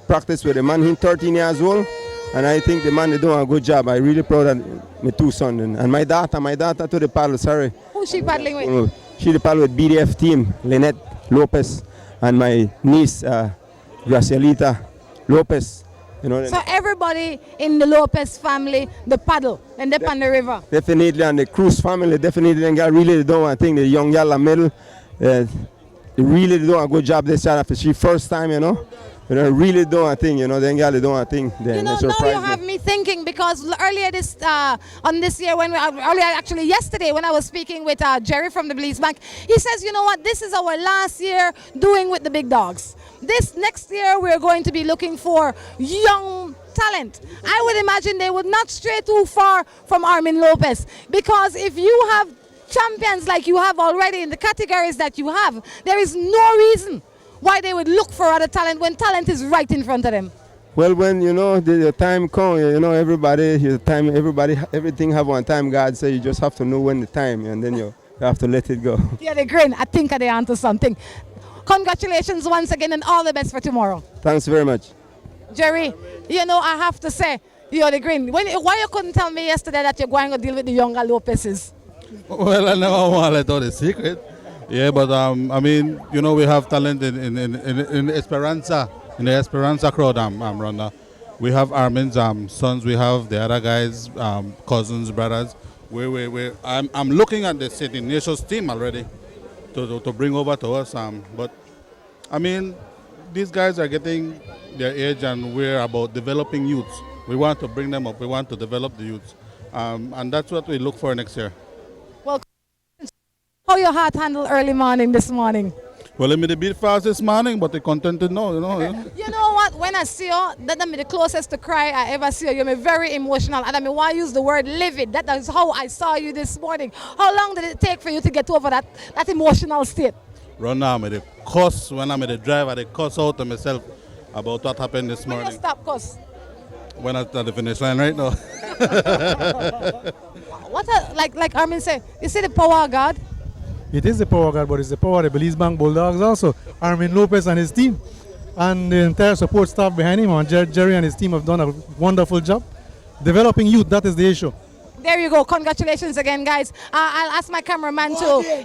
practiced with a man, he's 13 years old, and I think the man is doing a good job. I'm really proud of my two sons. And my daughter to the paddle, sorry. Who's she paddling with? She the paddle with BDF team, Lynette Lopez, and my niece, Gracielita Lopez. You know, so everybody in the Lopez family, the paddle, and they on the river. Definitely, and the Cruz family, definitely, and girl really doing I think the young girl in the middle, they really doing a good job this year after she first time, you know. Really doing a thing, you know, then girl doing a thing. You know, now you have me thinking, because earlier yesterday when I was speaking with Jerry from the Belize Bank, he says, you know what, this is our last year doing with the big dogs. This next year we're going to be looking for young talent. I would imagine they would not stray too far from Armin Lopez, because if you have champions like you have already in the categories that you have, there is no reason why they would look for other talent when talent is right in front of them. Well, when you know the time comes, you know everything have one time. God said you just have to know when the time, and then you have to let it go. Yeah, they grin. I think they're onto something. Congratulations once again, and all the best for tomorrow. Thanks very much. Jerry, you know, I have to say, you're the green. Why you couldn't tell me yesterday that you're going to deal with the younger Lopez's? Well, I never want to let out the secret. Yeah, but I mean, you know, we have talent in Esperanza, in the Esperanza crowd, Rhonda. We have Armin's sons, we have the other guys, cousins, brothers. I'm looking at the St. Ignatius team already to bring over to us. But I mean, these guys are getting their age, and we're about developing youths. We want to bring them up. We want to develop the youths, and that's what we look for next year. Well, how your heart handled early morning this morning? Well, I made a bit fast this morning, but I'm contented now, you know. You know what? When I see you, that's the closest to cry I ever see you. You're very emotional, and I mean, why use the word livid? That is how I saw you this morning. How long did it take for you to get over that emotional state? Run now, I'm cuss when I'm at the drive, I cuss out to myself about what happened this morning. When you stop cuss? When I'm at the finish line right now. Like Armin said, you see the power of God? It is the power of God, but it's the power of the Belize Bank Bulldogs also. Armin Lopez and his team, and the entire support staff behind him, and Jerry and his team have done a wonderful job. Developing youth, that is the issue. There you go. Congratulations again, guys. I'll ask my cameraman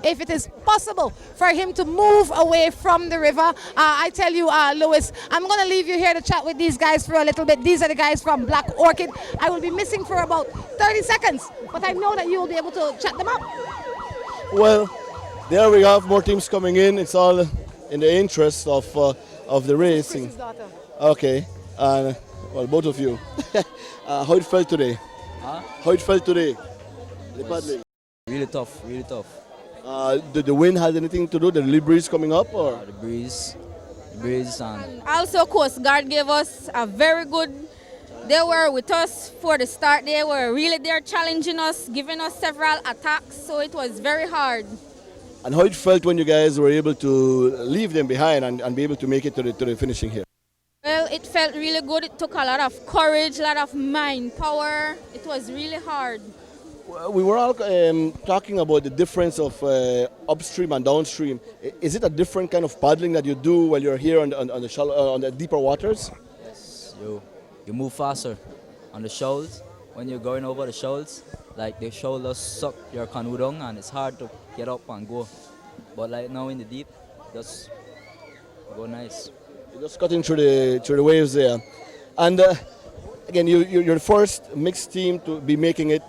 if it is possible for him to move away from the river. I tell you, Louis, I'm going to leave you here to chat with these guys for a little bit. These are the guys from Black Orchid. I will be missing for about 30 seconds, but I know that you will be able to chat them up. Well, there we have more teams coming in. It's all in the interest of the racing. Okay, well, both of you. How it felt today? Huh? How it felt today? The paddling. Really tough, really tough. Did the wind have anything to do? The breeze coming up, or the breeze and also Coast Guard gave us a very good. They were with us for the start. They were really there challenging us, giving us several attacks. So it was very hard. And how it felt when you guys were able to leave them behind and be able to make it to the finishing here? Well, it felt really good. It took a lot of courage, a lot of mind power. It was really hard. We were all talking about the difference of upstream and downstream. Is it a different kind of paddling that you do while you're here on the deeper waters? yes, you move faster on the shoals. When you're going over the shoals, like the shoulders suck your canoe down, and it's hard to get up and go. But like now in the deep, just go nice. You're just cutting through the waves there. And again, you're the first mixed team to be making it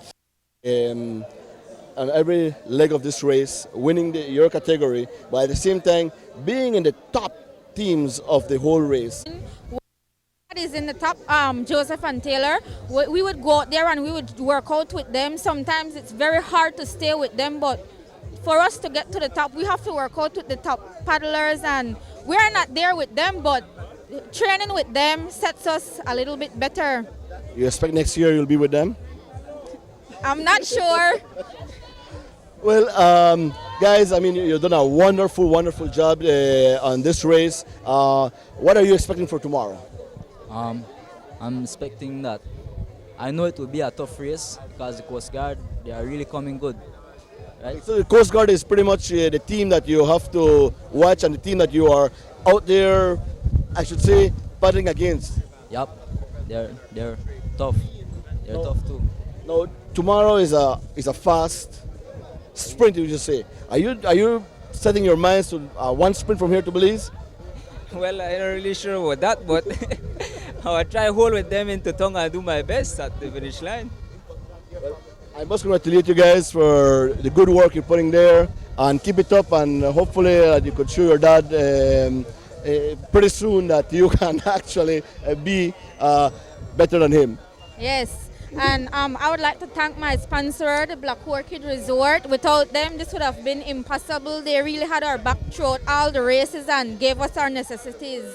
on every leg of this race, winning your category, but at the same time being in the top teams of the whole race. Is in the top, Joseph and Taylor. We would go out there and we would work out with them. Sometimes it's very hard to stay with them, but for us to get to the top, we have to work out with the top paddlers, and we're not there with them, but training with them sets us a little bit better. You expect next year you'll be with them? I'm not sure. Well, guys, I mean, you've done a wonderful, wonderful job on this race. What are you expecting for tomorrow? I'm expecting that. I know it will be a tough race because the Coast Guard, they are really coming good. Right? So the Coast Guard is pretty much the team that you have to watch, and the team that you are out there I should say, paddling against. Yup, they're tough. They're tough too. Now, tomorrow is a fast sprint, you just say. Are you setting your minds to one sprint from here to Belize? Well, I'm not really sure about that, but I'll try hold with them into tongue and do my best at the finish line. I must congratulate you guys for the good work you're putting there, and keep it up, and hopefully you could show your dad pretty soon that you can actually be better than him. Yes, and I would like to thank my sponsor, the Black Orchid Resort. Without them, this would have been impossible. They really had our back throughout all the races and gave us our necessities.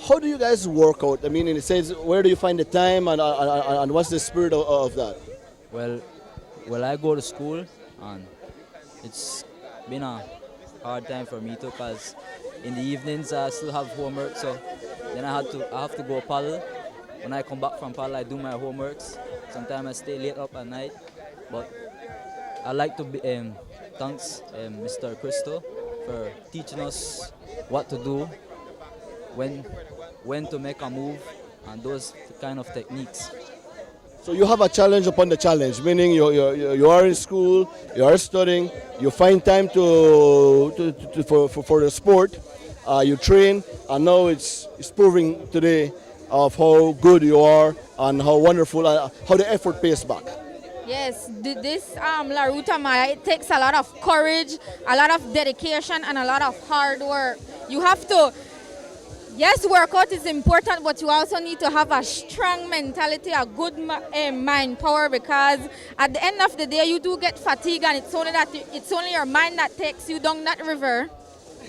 How do you guys work out? I mean, in a sense, where do you find the time, and what's the spirit of that? Well, I go to school, and it's been a hard time for me too, because in the evenings I still have homework, so then I have to go paddle. When I come back from paddle, I do my homeworks. Sometimes I stay late up at night, but I like to thanks Mr. Crystal for teaching us what to do, when to make a move, and those kind of techniques. So you have a challenge upon the challenge, meaning you are in school, you are studying, you find time for the sport, you train, and now it's proving today of how good you are and how wonderful, how the effort pays back. Yes, this La Ruta Maya, it takes a lot of courage, a lot of dedication, and a lot of hard work. You have to, yes, workout is important, but you also need to have a strong mentality, a good mind power, because at the end of the day, you do get fatigued, and it's only your mind that takes you down that river.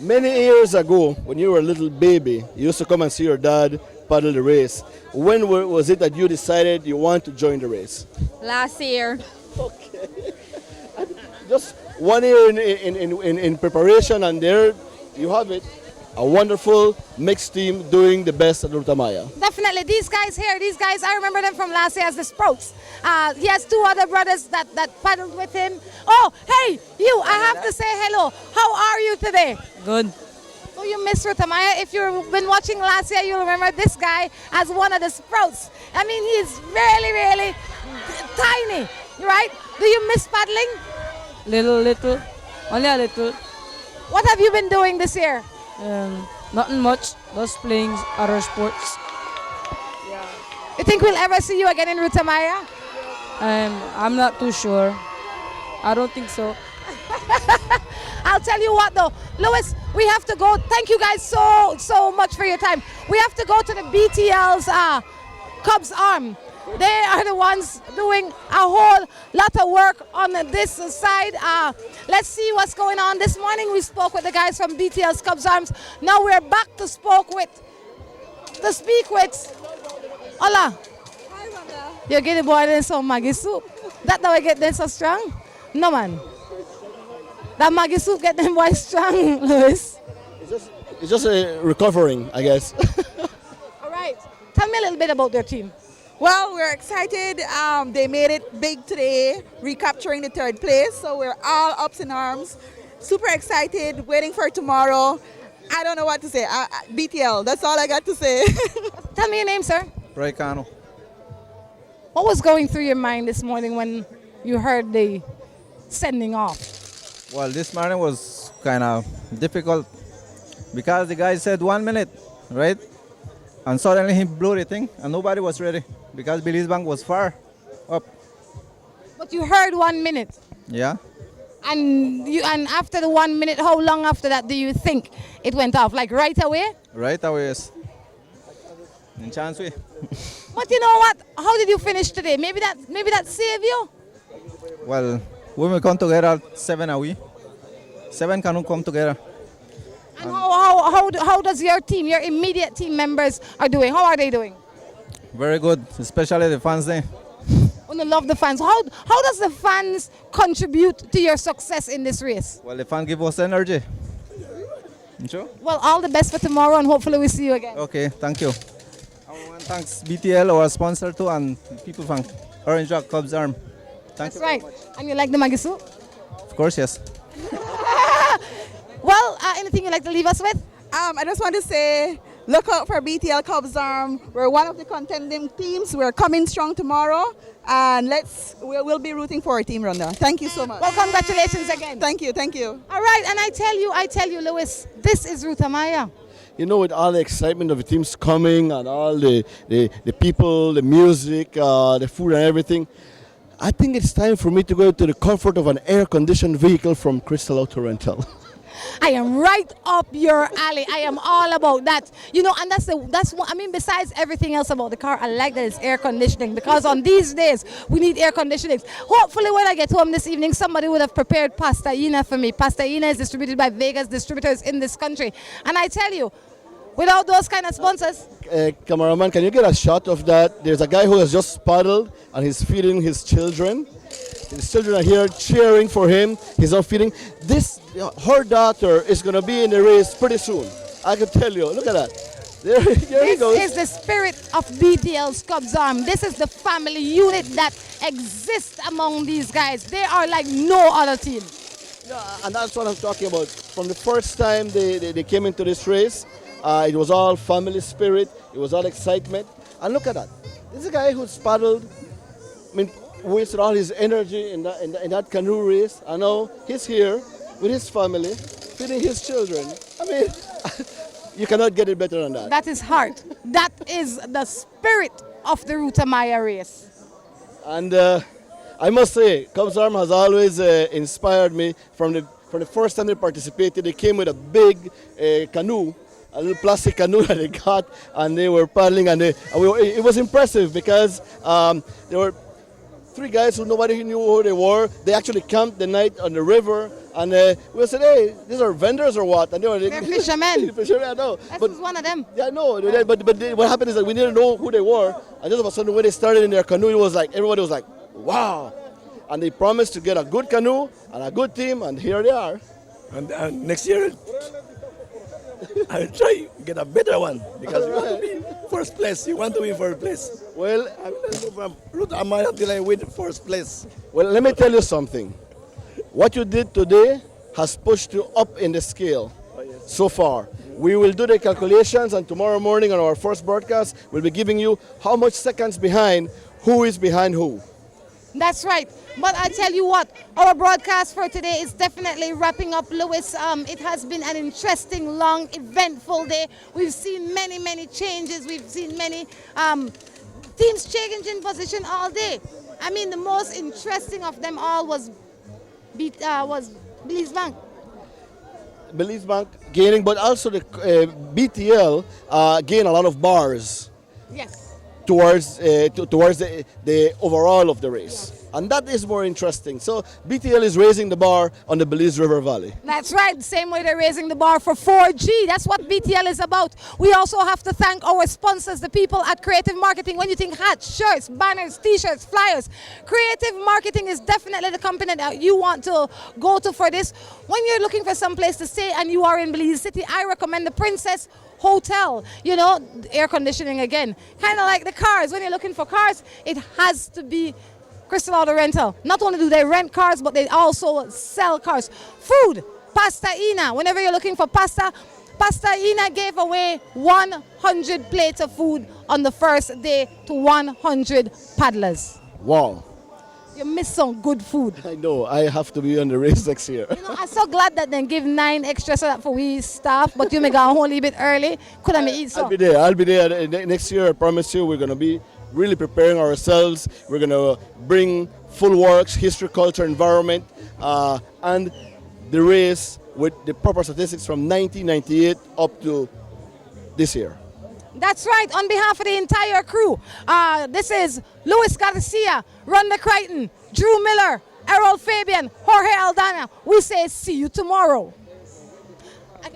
Many years ago, when you were a little baby, you used to come and see your dad paddle the race. When was it that you decided you want to join the race? Last year. Okay. Just 1 year in preparation, and there you have it. A wonderful mixed team doing the best at Ruta Maya. Definitely. These guys here, I remember them from last year as the Sprouts. He has two other brothers that paddled with him. Oh, hey, you, I have to say hello. How are you today? Good. So you miss Ruta Maya. If you've been watching last year, you'll remember this guy as one of the Sprouts. I mean, he's really, really tiny, right? Do you miss paddling? Little. Only a little. What have you been doing this year? Nothing much. Just playing other sports. You think we'll ever see you again in Ruta Maya? I'm not too sure. I don't think so. I'll tell you what though, Louis, we have to go. Thank you guys so much for your time. We have to go to the BTL's Cubs Arm. They are the ones doing a whole lot of work on this side. Let's see what's going on. This morning we spoke with the guys from BTL's Cubs Arms. Now we're back to speak with Hola. Hi, Mother. You get the boy in some Maggie soup. That how I get them so strong? No man. That Maggie soup get them boys strong, Louis. It's just recovering, I guess. All right. Tell me a little bit about their team. Well, we're excited. They made it big today, recapturing the third place. So we're all ups in arms. Super excited, waiting for tomorrow. I don't know what to say. BTL, that's all I got to say. Tell me your name, sir. Roy Cano. What was going through your mind this morning when you heard the sending off? Well, this morning was kind of difficult because the guy said 1 minute, right? And suddenly he blew the thing and nobody was ready because Belize Bank was far up. But you heard 1 minute. Yeah. And after the 1 minute, how long after that do you think it went off? Like right away? Right away, yes. In chance way. But you know what? How did you finish today? Maybe that saved you? Well, when we come together, 7 are we? 7 canoe come together. And how does your team, your immediate team members are doing? How are they doing? Very good, especially the fans there. I love the fans. How does the fans contribute to your success in this race? Well, the fans give us energy. Sure? Well, all the best for tomorrow and hopefully we'll see you again. Okay, thank you. Thanks BTL, our sponsor too, and people from Orange Rock Cubs Arm. Thank That's right. And you like the Maggie soup? Of course, yes. Well, anything you'd like to leave us with? I just want to say, look out for BTL Cubs Arm. We're one of the contending teams. We're coming strong tomorrow, and we'll be rooting for our team, Rhonda. Thank you so much. Well, congratulations again. Thank you. All right, and I tell you, Lewis, this is Ruta Maya. You know, with all the excitement of the teams coming and all the people, the music, the food and everything, I think it's time for me to go to the comfort of an air-conditioned vehicle from Crystal Auto Rental. I am right up your alley. I am all about that. You know, and that's what I mean. Besides everything else about the car, I like that it's air conditioning, because on these days we need air conditioning. Hopefully, when I get home this evening, somebody would have prepared pastaina for me. Pastaina is distributed by Vegas distributors in this country, and I tell you, without those kind of sponsors. Cameraman, can you get a shot of that? There's a guy who has just paddled and he's feeding his children. His children are here cheering for him. He's not feeding. Her daughter is going to be in the race pretty soon. I can tell you. Look at that. There he goes. This is the spirit of BTL's Cubs Arm. This is the family unit that exists among these guys. They are like no other team. Yeah, and that's what I'm talking about. From the first time they came into this race, it was all family spirit. It was all excitement. And look at that. This is a guy who's paddled, wasted all his energy in that canoe race. I know he's here with his family, feeding his children. I mean, you cannot get it better than that. That is heart. That is the spirit of the Ruta Maya race. And I must say, Cubs Arm has always inspired me from the first time they participated. They came with a big canoe, a little plastic canoe that they got, and they were paddling, and it was impressive because there were three guys who nobody knew who they were. They actually camped the night on the river, and we said, "Hey, these are vendors or what?" And they're fishermen. Fishermen, I know. This is one of them. Yeah, I know. But what happened is that we didn't know who they were, and just all of a sudden when they started in their canoe, it was like everybody was like, "Wow!" And they promised to get a good canoe and a good team, and here they are. And next year, I'll try to get a better one, because you want to be first place. You want to be first place. Well, I will go from Ruta Maya until I win first place. Well, let me tell you something. What you did today has pushed you up in the scale so far. We will do the calculations, and tomorrow morning on our first broadcast, we'll be giving you how much seconds behind, who is behind who. That's right. But I tell you what, our broadcast for today is definitely wrapping up, Lewis. It has been an interesting, long, eventful day. We've seen many, many changes. We've seen many teams changing position all day. I mean, the most interesting of them all was Belize Bank. Belize Bank gaining, but also the BTL gained a lot of bars. Yes. Towards the overall of the race. And that is more interesting. So BTL is raising the bar on the Belize River Valley. That's right. The same way they're raising the bar for 4G. That's what BTL is about. We also have to thank our sponsors, the people at Creative Marketing. When you think hats, shirts, banners, t-shirts, flyers, Creative Marketing is definitely the company that you want to go to for this. When you're looking for some place to stay and you are in Belize City, I recommend the Princess Hotel. You know, air conditioning again. Kind of like the cars. When you're looking for cars, it has to be Crystal Auto Rental. Not only do they rent cars, but they also sell cars. Food, pastaina. Whenever you're looking for pasta, Pastaina gave away 100 plates of food on the first day to 100 paddlers. Wow. You missed some good food. I know. I have to be on the race next year. You know, I'm so glad that they give 9 extra so that for we staff, but you may go home a little bit early. Could I eat so? I'll be there next year. I promise you, we're going to be really preparing ourselves. We're going to bring full works, history, culture, environment, and the race with the proper statistics from 1998 up to this year. That's right. On behalf of the entire crew, this is Luis Garcia, Rhonda Crichton, Drew Miller, Errol Fabian, Jorge Aldana. We say see you tomorrow.